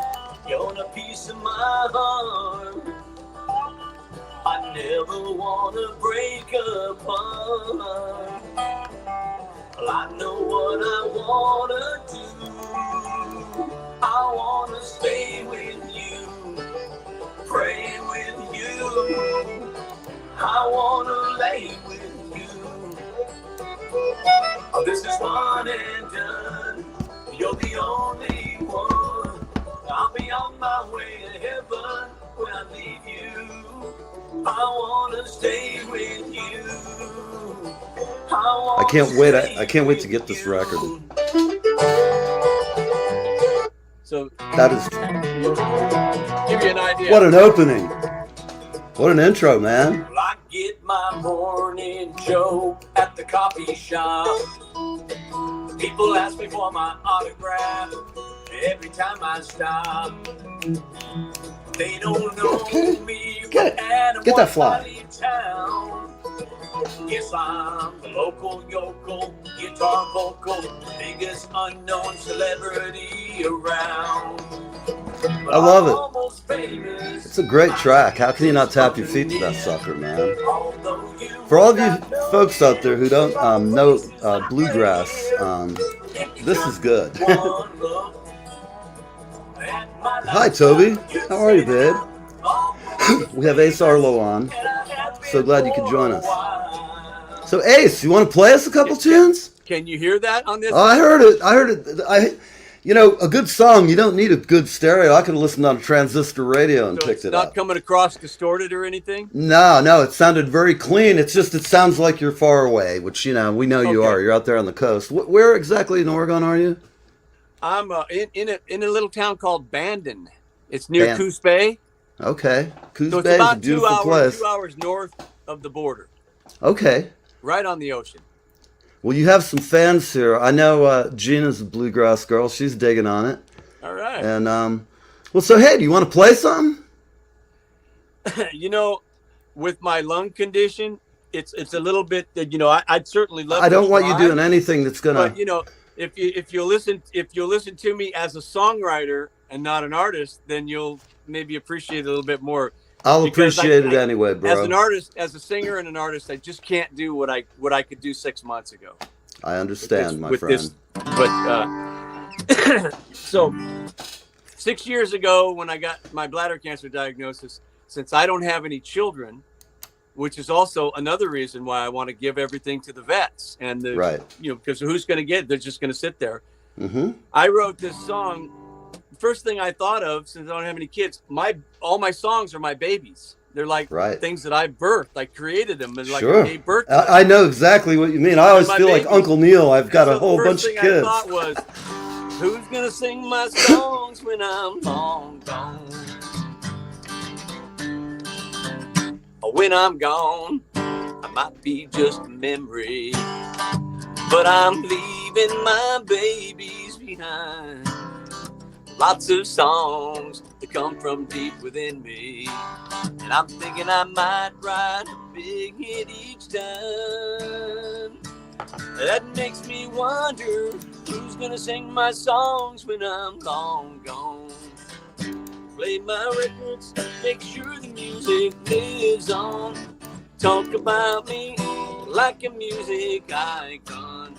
C: You're a piece of my heart I never wanna break apart. Well, I know what I wanna do. I wanna stay with you, pray with you. I wanna lay with you. Oh, this is one and done. You're the only one. I'll be on my way to heaven when I leave you. I wanna stay with you.
B: I can't wait. I can't wait to get this record.
D: So
B: that is.
D: Give you an idea.
B: What an opening! What an intro, man.
C: Well, I get my morning joke at the coffee shop. People ask me for my autograph every time I stop. They don't know me.
B: Get that fly.
C: Yes, I'm the local yokel, guitar vocal, biggest unknown celebrity around.
B: I love it. It's a great track. How can you not tap your feet to that sucker, man? For all of you folks out there who don't know bluegrass, this is good. Hi, Toby. How are you, babe? We have Ace Arlo on. So glad you could join us. So, Ace, you want to play us a couple tunes?
D: Can you hear that on this?
B: Oh, I heard it. You know, a good song, you don't need a good stereo. I could have listened on a transistor radio and picked it up.
D: It's not coming across distorted or anything?
B: No, it sounded very clean. It's just, it sounds like you're far away, which, you know, we know you are. You're out there on the coast. Where exactly in Oregon are you?
D: I'm in a little town called Bandon. It's near Coos Bay.
B: Okay. Coos Bay is a beautiful place.
D: 2 hours north of the border.
B: Okay.
D: Right on the ocean.
B: Well, you have some fans here. I know Gina's a bluegrass girl. She's digging on it.
D: All right.
B: And, well, so, hey, do you want to play something?
D: You know, with my lung condition, it's a little bit, you know, I'd certainly love to
B: I don't want you doing anything that's going to...
D: But, you know, if you'll listen to me as a songwriter and not an artist, then you'll maybe appreciate it a little bit more.
B: I'll appreciate it anyway, bro.
D: As an artist, as a singer and an artist, I just can't do what I could do 6 months ago.
B: I understand, my friend.
D: So 6 years ago, when I got my bladder cancer diagnosis, since I don't have any children, which is also another reason why I want to give everything to the vets and because who's going to get it? They're just going to sit there.
B: Mm-hmm.
D: I wrote this song. First thing I thought of, since I don't have any kids, all my songs are my babies. They're like things that I birthed. I created them and I gave birth to them.
B: I know exactly what you mean. I always feel like Uncle Neil. I've got a whole bunch of kids.
C: I thought was, who's gonna sing my songs when I'm long gone? When I'm gone, I might be just a memory.
D: but I'm leaving my babies behind. Lots of songs that come from deep within me, and I'm thinking I might write a big hit each time. That makes me wonder who's gonna sing my songs when I'm long gone. Play my records, make sure the music lives on. Talk about me like a music icon.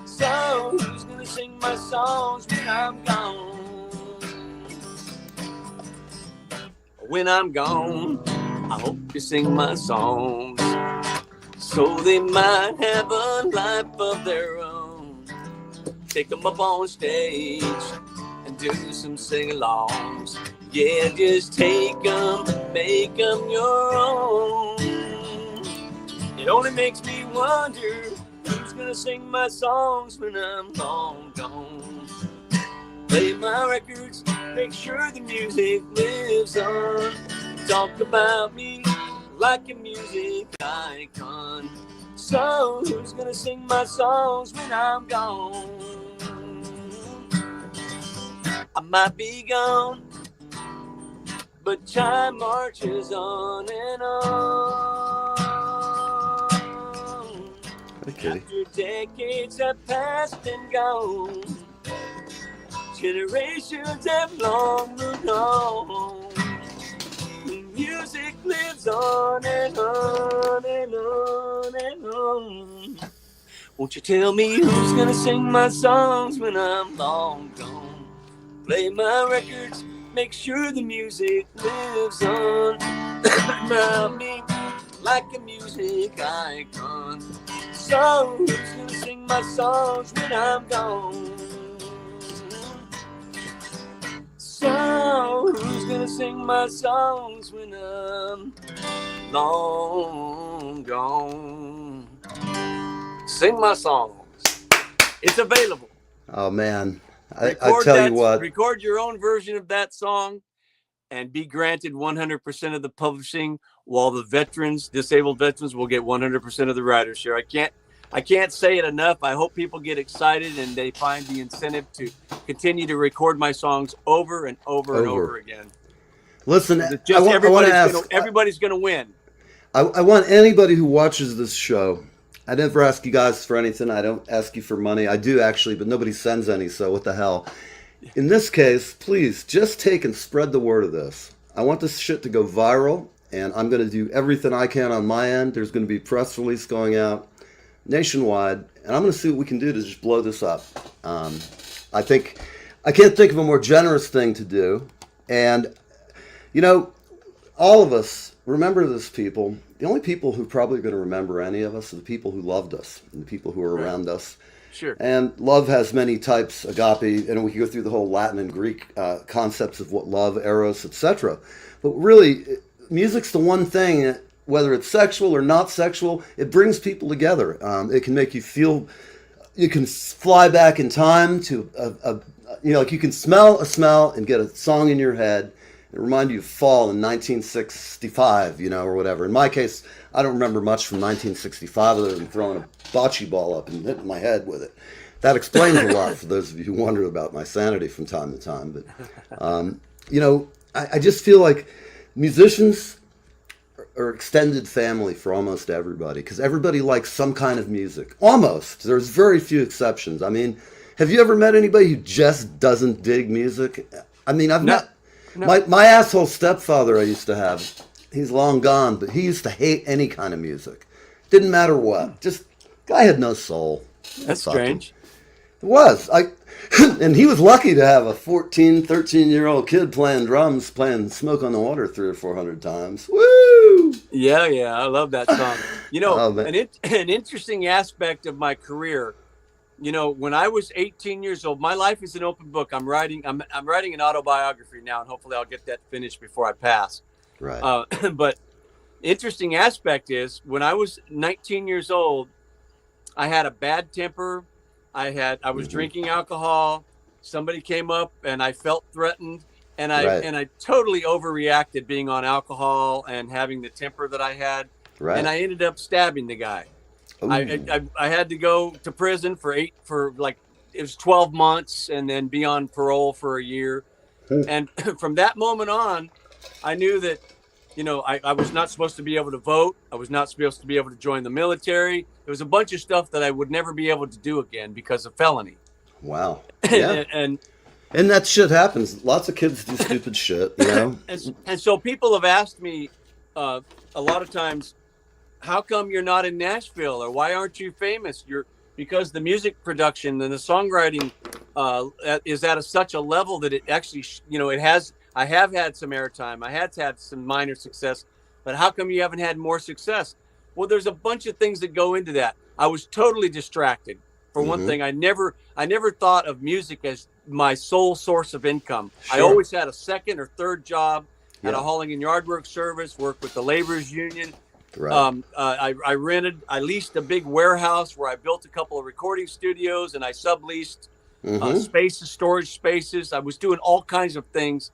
D: So who's gonna sing my songs when I'm gone? When I'm gone, I hope you sing my songs, so they might have a life of their own. Take them up on stage and do some sing-alongs. Yeah, just take them, make them your own. It only makes me wonder who's gonna sing my songs when I'm long gone. Play my records, make sure the music lives on. Talk about me like a music icon. So who's gonna sing my songs when I'm gone? I might be gone, but time marches on and on.
B: Okay.
D: After decades have passed and gone, generations have long moved on. The music lives on and on and on and on. Won't you tell me who's gonna sing my songs when I'm long gone? Play my records, make sure the music lives on. About me like a music icon. So who's gonna sing my songs when I'm gone? So who's gonna sing my songs when I'm long gone? Sing my songs. It's available.
B: Oh man, I tell you what.
D: Record your own version of that song and be granted 100% of the publishing, while the disabled veterans will get 100% of the writer's share. I can't say it enough. I hope people get excited and they find the incentive to continue to record my songs over and over and over again.
B: Listen,
D: everybody's going to win.
B: I want anybody who watches this show. I never ask you guys for anything. I don't ask you for money. I do actually, but nobody sends any, so what the hell. In this case, please just take and spread the word of this. I want this shit to go viral, and I'm going to do everything I can on my end. There's going to be a press release going out nationwide, and I'm going to see what we can do to just blow this up. I can't think of a more generous thing to do. And, you know, all of us, remember this, people. The only people who probably are going to remember any of us are the people who loved us and the people who are around us.
D: Sure.
B: And love has many types, agape, and we can go through the whole Latin and Greek concepts of what love, eros, etc. But really, music's the one thing, whether it's sexual or not sexual, it brings people together. It can make you feel, you can fly back in time to, like you can smell a smell and get a song in your head. It reminded you of fall in 1965, or whatever. In my case, I don't remember much from 1965 other than throwing a bocce ball up and hitting my head with it. That explains a lot for those of you who wonder about my sanity from time to time. But, I just feel like musicians are extended family for almost everybody, because everybody likes some kind of music. Almost. There's very few exceptions. I mean, have you ever met anybody who just doesn't dig music? I mean, I've met... No. My asshole stepfather I used to have, he's long gone, but he used to hate any kind of music. Didn't matter what. Just, guy had no soul.
D: That's strange.
B: It was. And he was lucky to have a 14, 13-year-old kid playing drums, playing Smoke on the Water 300 or 400 times. Woo!
D: Yeah, I love that song. An interesting aspect of my career, when I was 18 years old, my life is an open book. I'm writing an autobiography now, and hopefully I'll get that finished before I pass.
B: Right.
D: But interesting aspect is when I was 19 years old, I had a bad temper. I was drinking alcohol. Somebody came up and I felt threatened, and I totally overreacted being on alcohol and having the temper that I had. Right. And I ended up stabbing the guy. I had to go to prison it was 12 months and then be on parole for a year. And from that moment on, I knew that, I was not supposed to be able to vote. I was not supposed to be able to join the military. There was a bunch of stuff that I would never be able to do again because of felony.
B: Wow. Yeah. And that shit happens. Lots of kids do stupid shit,
D: And so people have asked me a lot of times, how come you're not in Nashville, or why aren't you famous? Because the music production and the songwriting is at such a level that it actually, I have had some airtime. I had some minor success, but how come you haven't had more success? Well, there's a bunch of things that go into that. I was totally distracted. For one thing, I never thought of music as my sole source of income. Sure. I always had a second or third job at a hauling and yard work service, worked with the laborers union. Right. I leased a big warehouse where I built a couple of recording studios, and I subleased storage spaces. I was doing all kinds of things.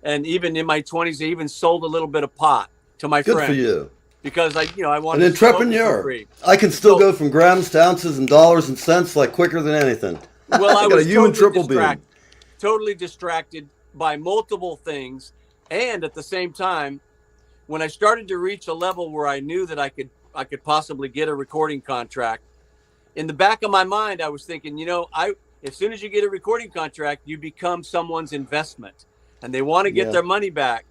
D: And even in my 20s, I even sold a little bit of pot to my friend.
B: Good for you.
D: Because I wanted
B: an entrepreneur. I can still go from grams to ounces and dollars and cents like quicker than anything.
D: Well, I was totally distracted by multiple things, and at the same time, when I started to reach a level where I knew that I could possibly get a recording contract, in the back of my mind, I was thinking, as soon as you get a recording contract, you become someone's investment, and they want to get their money back.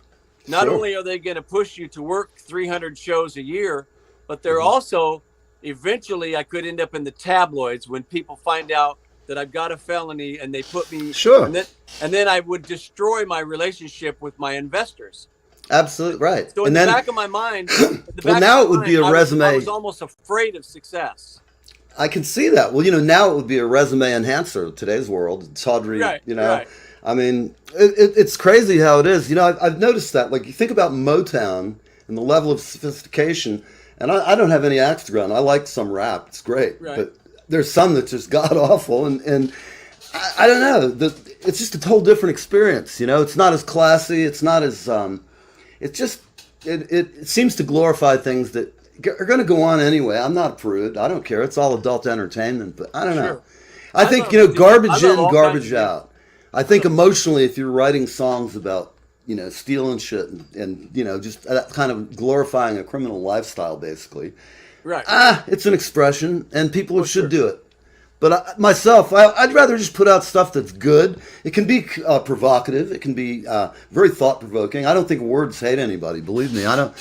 D: Not only are they going to push you to work 300 shows a year, but they're also, eventually, I could end up in the tabloids when people find out that I've got a felony and they put me.
B: Sure.
D: And then I would destroy my relationship with my investors.
B: Absolutely right.
D: So in the back of my mind,
B: now it would be a resume.
D: I was almost afraid of success.
B: I can see that. Well, now it would be a resume enhancer in today's world. Tawdry,
D: Right.
B: I mean, it's crazy how it is. I've noticed that. Like, you think about Motown and the level of sophistication, and I don't have any axe to grind. I like some rap. It's great. Right. But there's some that's just god-awful, and I don't know. It's just a whole different experience, It's not as classy. It's not as... It seems to glorify things that are going to go on anyway. I'm not a prude. I don't care. It's all adult entertainment, but I don't know. I think, garbage in, garbage out. I think emotionally, if you're writing songs about, stealing shit and just that kind of glorifying a criminal lifestyle, basically.
D: Right.
B: It's an expression, and people should do it. But myself, I'd rather just put out stuff that's good. It can be provocative. It can be very thought-provoking. I don't think words hate anybody. Believe me, I don't.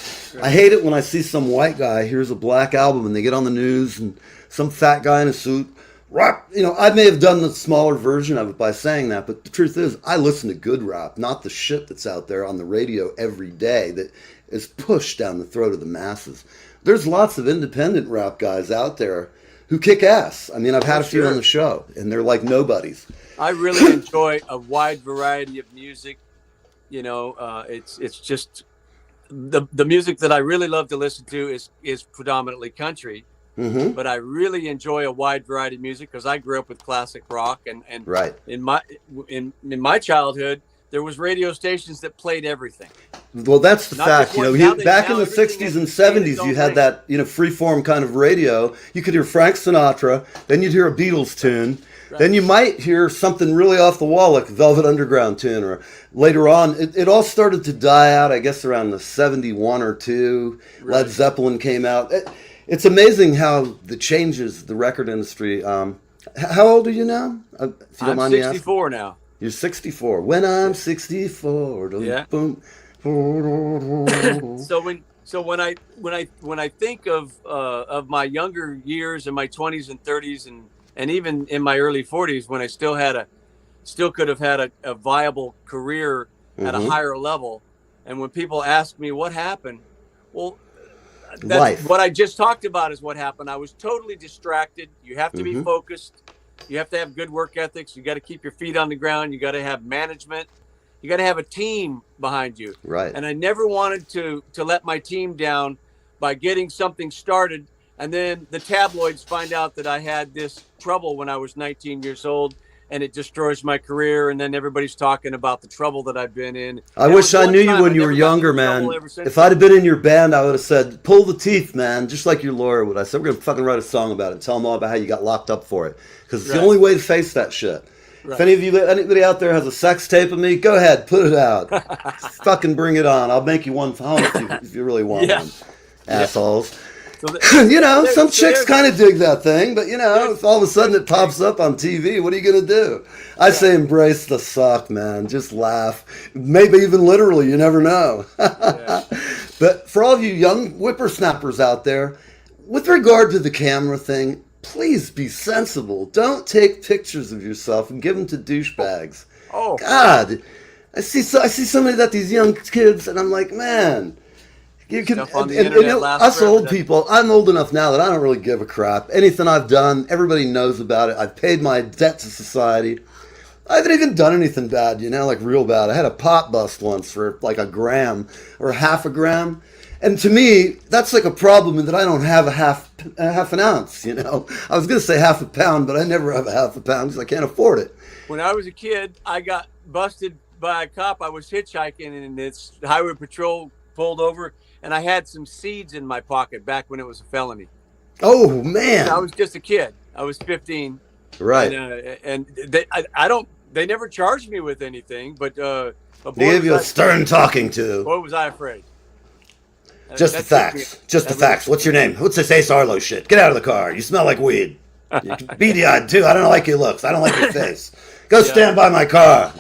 B: I hate it when I see some white guy hears a black album and they get on the news and some fat guy in a suit. Rap. I may have done the smaller version of it by saying that, but the truth is, I listen to good rap, not the shit that's out there on the radio every day that is pushed down the throat of the masses. There's lots of independent rap guys out there who kick ass. I mean, I've had a few on the show, and they're like nobodies.
D: I really enjoy a wide variety of music. It's just the music that I really love to listen to is predominantly country. Mm-hmm. But I really enjoy a wide variety of music because I grew up with classic rock, and
B: right.
D: in my childhood there was radio stations that played everything.
B: Well, that's the fact. Back in the 60s and 70s, you had that free-form kind of radio. You could hear Frank Sinatra, then you'd hear a Beatles tune, right. Then you might hear something really off the wall like a Velvet Underground tune, or later on, it all started to die out. I guess around the 71 or 2, right. Led Zeppelin came out. It's amazing how the changes the record industry. How old are you now?
D: If you don't mind me asking? 64 now.
B: You're 64. When I'm 64,
D: yeah.
B: Boom.
D: So when I think of my younger years in my 20s and 30s and even in my early 40s when I still could have had a viable career at a higher level, and when people ask me what happened, well. That's what I just talked about is what happened. I was totally distracted. You have to be focused. You have to have good work ethics. You got to keep your feet on the ground. You got to have management. You got to have a team behind you.
B: Right.
D: And I never wanted to let my team down by getting something started. And then the tabloids find out that I had this trouble when I was 19 years old. and it destroys my career. And then everybody's talking about the trouble that I've been in.
B: I
D: That
B: wish
D: was
B: I
D: one
B: knew you
D: time.
B: when
D: I
B: you were
D: never got
B: younger,
D: into trouble
B: man.
D: ever since
B: If I'd have been in your band, I would have said, pull the teeth, man, just like your lawyer would. I said, we're going to fucking write a song about it. Tell them all about how you got locked up for it. Because it's the
D: Right.
B: only way to face that shit.
D: Right.
B: If anybody out there has a sex tape of me, go ahead, put it out. Fucking bring it on. I'll make you one home if you really want
D: Yeah.
B: one. Assholes.
D: So
B: You know, some chicks
D: there's-
B: kind of dig that thing, but you know, if all of a sudden it pops up on TV, what are you going to do? I say embrace the suck, man. Just laugh. Maybe even literally, you never know.
D: Yeah.
B: But for all of you young whippersnappers out there, with regard to the camera thing, please be sensible. Don't take pictures of yourself and give them to douchebags.
D: Oh,
B: God, I see somebody that these young kids, and I'm like, man. You can,
D: Stuff on the
B: and
D: internet lasts
B: us
D: forever,
B: old
D: doesn't it?
B: people, I'm old enough now that I don't really give a crap. Anything I've done, everybody knows about it. I've paid my debt to society. I haven't even done anything bad, you know, like real bad. I had a pot bust once for like a gram or half a gram. And to me, that's like a problem in that I don't have a half an ounce, you know. I was going to say half a pound, but I never have a half a pound because I can't afford it.
D: when I was a kid, I got busted by a cop. I was hitchhiking, and it's highway patrol pulled over, and I had some seeds in my pocket back when it was a felony.
B: Oh, man.
D: I was just a kid. I was 15.
B: Right.
D: And they never charged me with anything, but
B: They gave you a stern talking to.
D: Boy, was I afraid.
B: Just the facts. Just the facts. What's your name? What's this Ace Arlo shit? Get out of the car. You smell like weed. You're beady-eyed, too. I don't like your looks. I don't like your face. Go stand by my car.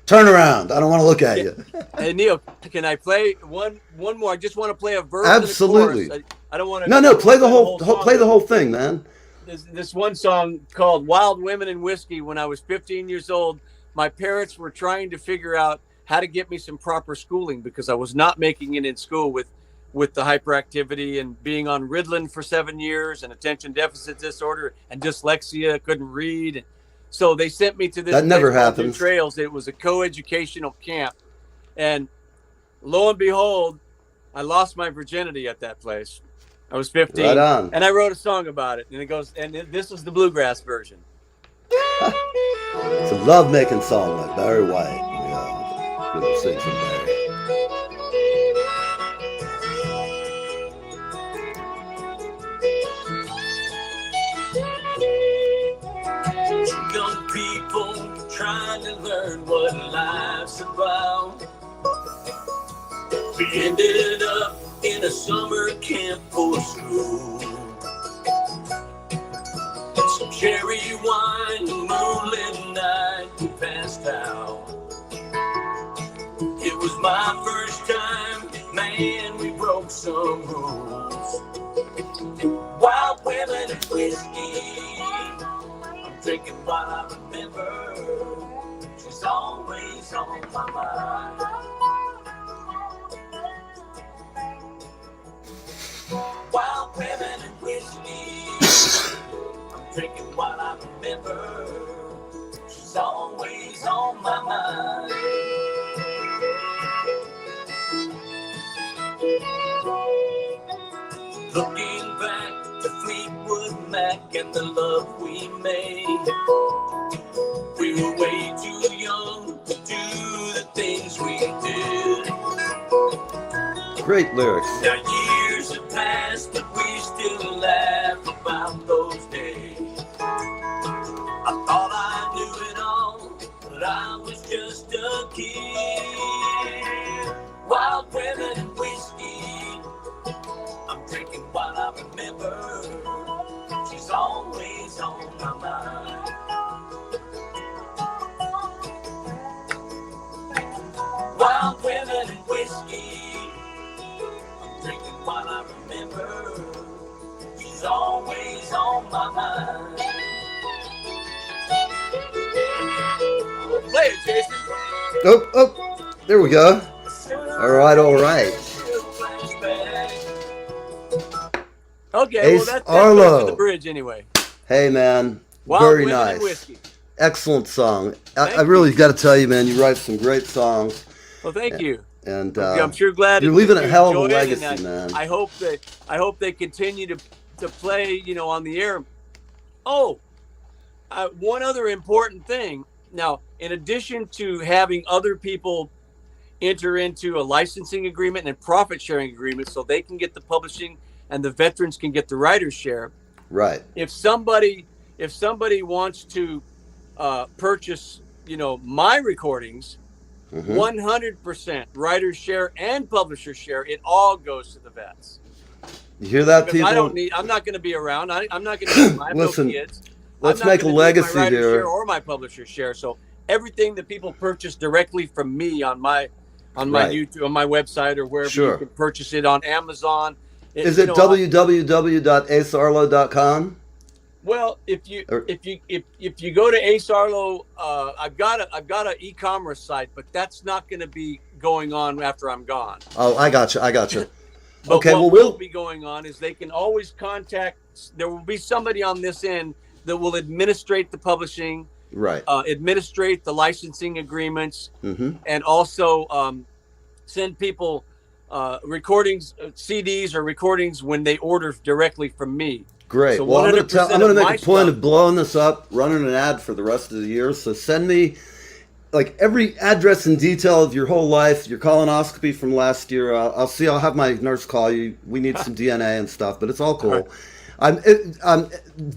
B: Turn around. I don't want to look at you.
D: Hey, Neil, can I play one more? I just want to play a verse.
B: Absolutely.
D: And a chorus. I don't want to.
B: No, play the whole
D: song.
B: thing, man.
D: This one song called Wild Women and Whiskey. When I was 15 years old, my parents were trying to figure out how to get me some proper schooling because I was not making it in school with the hyperactivity and being on Ritalin for 7 years and attention deficit disorder and dyslexia, couldn't read. So they sent me to this.
B: That never
D: place called
B: happens.
D: New Trails. It was a co-educational camp. And lo and behold, I lost my virginity at that place. I was 15.
B: Right on.
D: And I wrote a song about it. And it goes, and this was the bluegrass version.
B: It's a love-making song like Barry White. Yeah, good to sing some Barry.
C: Young people trying to learn what life's about. We ended up in a summer camp for school. Some cherry wine, moonlit night, we passed out. It was my first time, man, we broke some rules. Wild women and whiskey, I'm drinking what I remember. She's always on my mind. Wild women and whiskey, I'm drinking what I remember. She's always on my mind. Looking back to Fleetwood Mac and the love we made. We were way too young to do the things we did.
B: Great lyrics.
C: Now years have passed, but we still laugh about those days. I thought I knew it all, but I was just a kid. Wild women and whiskey, I'm drinking what I remember. She's always on my mind. Wild women and whiskey, drinking what I remember. She's always on my mind.
D: Play it, Jason.
B: Oh, there we go. All right.
D: Okay,
B: Ace
D: well that's
B: Arlo.
D: for the bridge anyway.
B: Hey, man.
D: Wild
B: Very
D: Women and
B: nice.
D: Whiskey.
B: Excellent song. I
D: Thank
B: really got to tell you, man, you write some great songs.
D: Well, thank you.
B: And
D: I'm sure glad
B: you're
D: that
B: leaving
D: you
B: a hell of a
D: enjoy it,
B: legacy,
D: and
B: man.
D: I hope they continue to play, on the air. Oh, one other important thing. Now, in addition to having other people enter into a licensing agreement and profit sharing agreement so they can get the publishing and the veterans can get the writer's share.
B: Right.
D: If somebody wants to purchase, my recordings, 100% writer's share and publisher's share, it all goes to the vets.
B: You hear that,
D: Because
B: people?
D: I'm not going to be around. I'm not going to. I have
B: Listen,
D: no kids.
B: let's
D: I'm not
B: make a
D: gonna do
B: legacy
D: my writer's
B: here.
D: share or my publisher's share. So everything that people purchase directly from me on my
B: Right.
D: YouTube, on my website, or wherever
B: Sure.
D: you can purchase it on Amazon.
B: Is it www.acearlo.com?
D: Well, if you go to Ace Arlo, I've got an e-commerce site, but that's not going to be going on after I'm gone.
B: Oh, I got you.
D: But
B: Okay,
D: what
B: well,
D: will be going on is they can always contact. There will be somebody on this end that will administrate the publishing,
B: right.
D: administrate the licensing agreements,
B: Mm-hmm.
D: and also send people recordings, CDs or recordings when they order directly from me.
B: Great.
D: So
B: well, I'm going
D: 100%
B: to
D: of
B: make
D: my
B: a point
D: stuff-
B: of blowing this up, running an ad for the rest of the year. So send me like every address and detail of your whole life, your colonoscopy from last year. I'll have my nurse call you. We need some DNA and stuff, but it's all cool.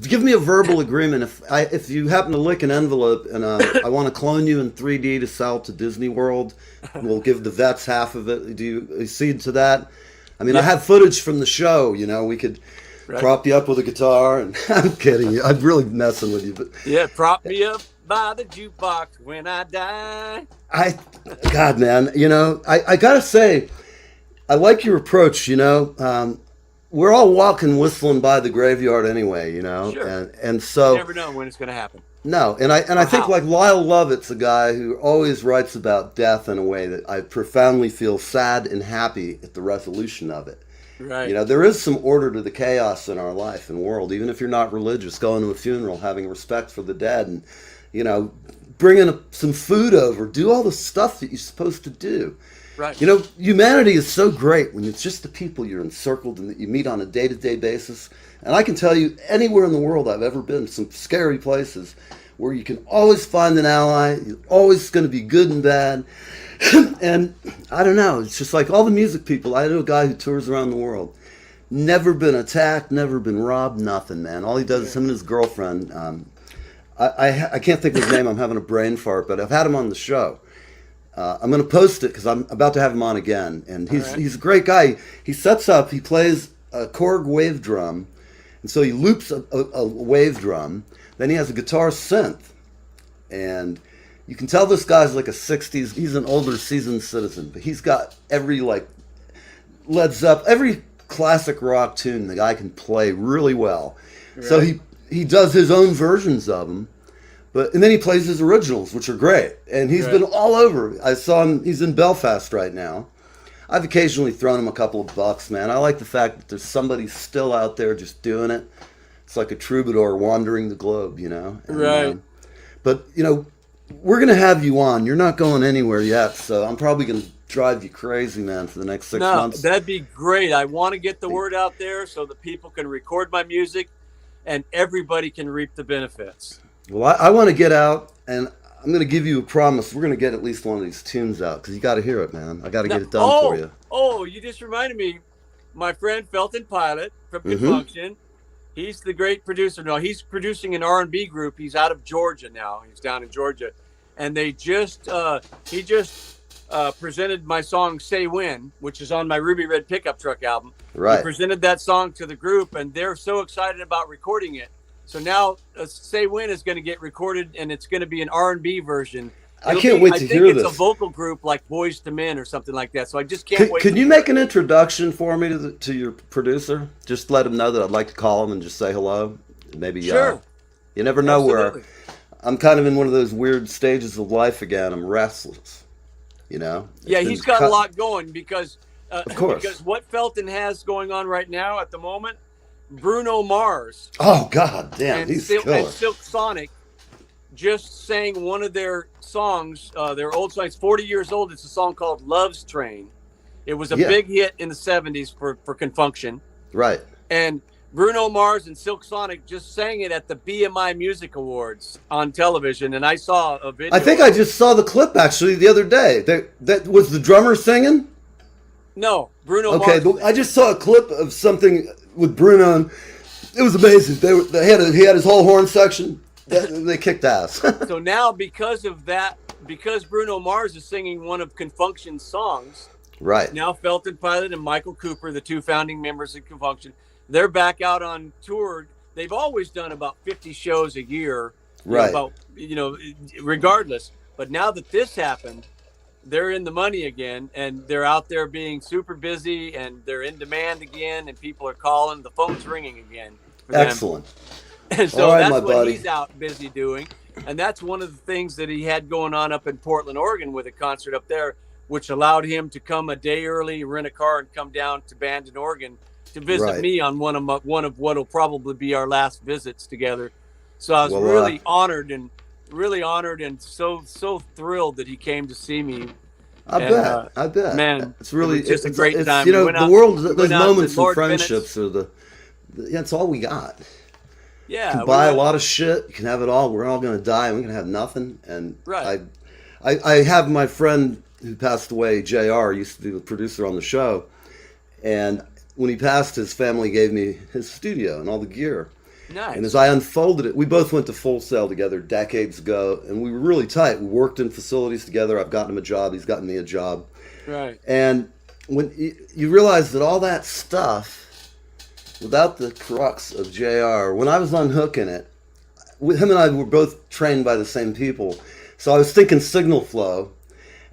B: Give me a verbal agreement. If you happen to lick an envelope and I want to clone you in 3D to sell to Disney World, we'll give the vets half of it. Do you accede to that? I mean, I have footage from the show. We could prop you up with a guitar. And I'm kidding you. I'm really messing with you. But
D: yeah, prop me up by the jukebox when I die.
B: God, man, I gotta say, I like your approach. We're all walking, whistling by the graveyard anyway.
D: Sure.
B: and so
D: You never know when it's going to happen.
B: no, and I think like Lyle Lovett's a guy who always writes about death in a way that I profoundly feel sad and happy at the resolution of it.
D: Right.
B: There is some order to the chaos in our life and world, even if you're not religious. Going to a funeral, having respect for the dead, and bringing some food over, do all the stuff that you're supposed to do.
D: Right.
B: Humanity is so great when it's just the people you're encircled and that you meet on a day-to-day basis. And I can tell you, anywhere in the world I've ever been, some scary places where you can always find an ally. You're always going to be good and bad. And I don't know, it's just like all the music people. I know a guy who tours around the world. Never been attacked, never been robbed, nothing, man. All he does is him and his girlfriend. I can't think of his name. I'm having a brain fart, but I've had him on the show. I'm going to post it because I'm about to have him on again. And he's a great guy. He sets up, he plays a Korg wave drum. And so he loops a wave drum. Then he has a guitar synth. And you can tell this guy's like a 60s, he's an older seasoned citizen. But he's got every like Led Zeppelin, every classic rock tune the guy can play really well. Right. So he does his own versions of them. And then he plays his originals, which are great. And he's been all over. I saw him, he's in Belfast right now. I've occasionally thrown him a couple of bucks, man. I like the fact that there's somebody still out there just doing it. It's like a troubadour wandering the globe, And,
D: right.
B: But, we're going to have you on. You're not going anywhere yet, so I'm probably going to drive you crazy, man, for the next 6 months.
D: That'd be great. I want to get the word out there so that people can record my music and everybody can reap the benefits.
B: Well, I want to get out, and I'm going to give you a promise. We're going to get at least one of these tunes out, because you got to hear it, man. I got to get it done for you.
D: Oh, you just reminded me. My friend Felton Pilot from Confunction, he's the great producer. No, he's producing an R&B group. He's out of Georgia now. He's down in Georgia. And he just presented my song Say When, which is on my Ruby Red Pickup Truck album.
B: Right.
D: He presented that song to the group, and they're so excited about recording it. So now Say When is going to get recorded, and it's going to be an R&B version.
B: I can't wait to hear this.
D: I think it's a vocal group like Boys to Men or something like that. So I just can't wait.
B: Could you make an introduction for me to your producer? Just let him know that I'd like to call him and just say hello. Maybe.
D: Sure.
B: You never know.
D: Absolutely.
B: Where I'm kind of in one of those weird stages of life again. I'm restless.
D: Yeah, he's got a lot going because
B: of course.
D: Because what Felton has going on right now at the moment, Bruno Mars.
B: Oh God damn, he's killer.
D: And Silk Sonic just sang one of their songs, their old song. It's 40 years old. It's a song called Love's Train. It was a big hit in the 70s for Confunction.
B: Right.
D: And Bruno Mars and Silk Sonic just sang it at the BMI Music Awards on television, and I saw a video.
B: I think I just saw the clip actually the other day. That was the drummer singing?
D: No, Bruno
B: Okay,
D: Mars.
B: I just saw a clip of something with Bruno, and it was amazing. He had his whole horn section. They kicked ass.
D: So now, because of that, because Bruno Mars is singing one of Confunction's songs,
B: Right.
D: now Felton Pilot and Michael Cooper, the two founding members of Confunction, they're back out on tour. They've always done about 50 shows a year,
B: Right.
D: Regardless. But now that this happened, they're in the money again, and they're out there being super busy, and they're in demand again, and people are calling. The phone's ringing again. For them.
B: Excellent.
D: And so
B: All right,
D: that's
B: my
D: what
B: buddy.
D: he's out busy doing. And that's one of the things that he had going on up in Portland, Oregon with a concert up there, which allowed him to come a day early, rent a car, and come down to Bandon, Oregon to visit
B: Right.
D: me on one of what will probably be our last visits together. So I was
B: Well,
D: really honored and so thrilled that he came to see me.
B: I bet.
D: Man,
B: it's really
D: it was just a great time.
B: You
D: We
B: know,
D: went
B: the
D: out-
B: world,
D: we
B: those
D: went out to
B: moments and
D: Lord
B: friendships are that's all we got.
D: Yeah,
B: You can buy a lot of shit. You can have it all. We're all going to die. We're going to have nothing. And
D: Right.
B: I have my friend who passed away, JR, used to be the producer on the show. And when he passed, his family gave me his studio and all the gear.
D: Nice.
B: And as I unfolded it, we both went to Full Sail together decades ago. And we were really tight. We worked in facilities together. I've gotten him a job. He's gotten me a job.
D: Right.
B: And when you realize that all that stuff, without the crux of JR, when I was unhooking it, him and I were both trained by the same people. So I was thinking signal flow.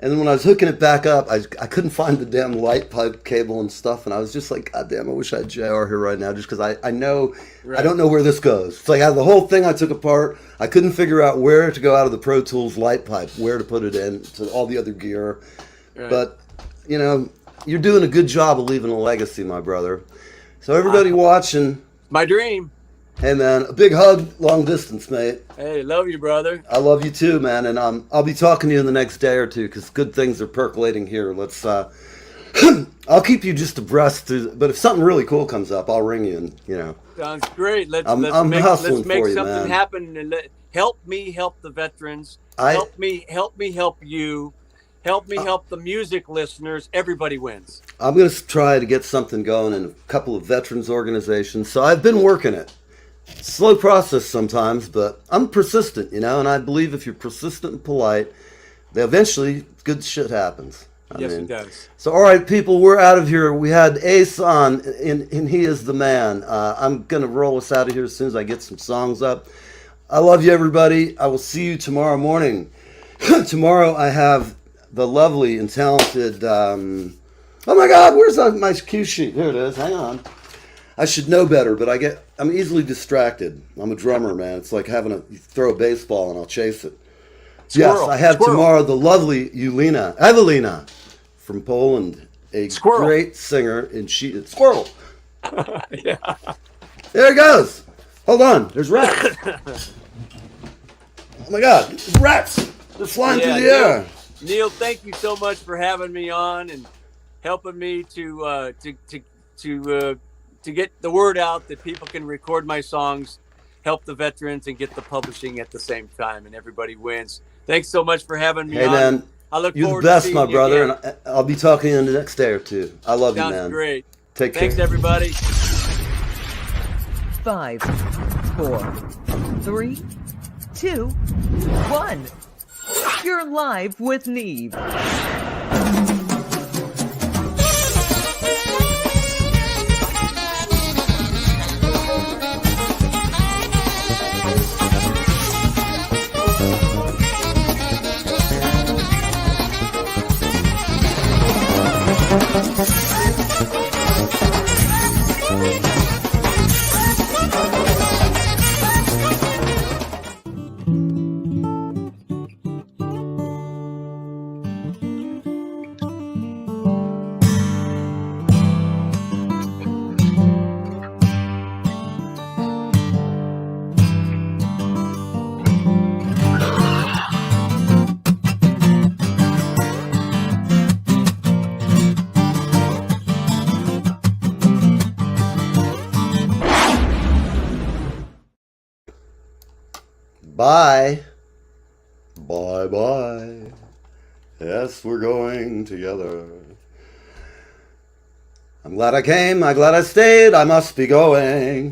B: And then when I was hooking it back up, I couldn't find the damn light pipe cable and stuff. And I was just like, God damn, I wish I had JR here right now, just because I know,
D: Right.
B: I don't know where this goes. It's like out of the whole thing I took apart, I couldn't figure out where to go out of the Pro Tools light pipe, where to put it in, to all the other gear.
D: Right.
B: But, you know, you're doing a good job of leaving a legacy, my brother. So everybody watching,
D: My dream.
B: hey man, a big hug, long distance, mate.
D: Hey, love you, brother.
B: I love you too, man, and I'll be talking to you in the next day or two because good things are percolating here. Let's, I'll keep you just abreast. But if something really cool comes up, I'll ring you, and you know.
D: Sounds great. Let's
B: I'm
D: make
B: hustling for you,
D: something
B: man.
D: happen. And help me help the veterans.
B: I-
D: help me help you. Help me help the music listeners. Everybody wins.
B: I'm gonna try to get something going in a couple of veterans organizations. So I've been working it. Slow process sometimes, but I'm persistent, you know, and I believe if you're persistent and polite, then eventually good shit happens.
D: Yes, it does.
B: So, all right, people, we're out of here. We had Ace on, and he is the man. I'm going to roll us out of here as soon as I get some songs up. I love you, everybody. I will see you tomorrow morning. Tomorrow I have the lovely and talented... oh, my God, where's my cue sheet? Here it is. Hang on. I should know better, but I'm easily distracted. I'm a drummer, man. It's like you throw a baseball and I'll chase it. Yes,
D: Squirrel.
B: I have
D: Squirrel.
B: tomorrow the lovely Evelina from Poland, a
D: Squirrel.
B: great singer, and Squirrel.
D: Yeah.
B: There it goes. Hold on, there's rats. Oh my God, there's rats. They're flying through the air.
D: Neil, thank you so much for having me on and helping me to get the word out that people can record my songs, help the veterans, and get the publishing at the same time, and everybody wins. Thanks so much for having me
B: Hey
D: on.
B: man,
D: I look
B: you're the
D: forward
B: best,
D: to seeing
B: my
D: you
B: brother,
D: again.
B: and I'll be talking to you in the next day or two. I love you,
D: Sounds
B: man.
D: great.
B: Take
D: Thanks,
B: care.
D: everybody.
A: 5, 4, 3, 2, 1. You're live with Neve.
B: Bye. Bye bye. Yes, we're going together. I'm glad I came, I'm glad I stayed, I must be going.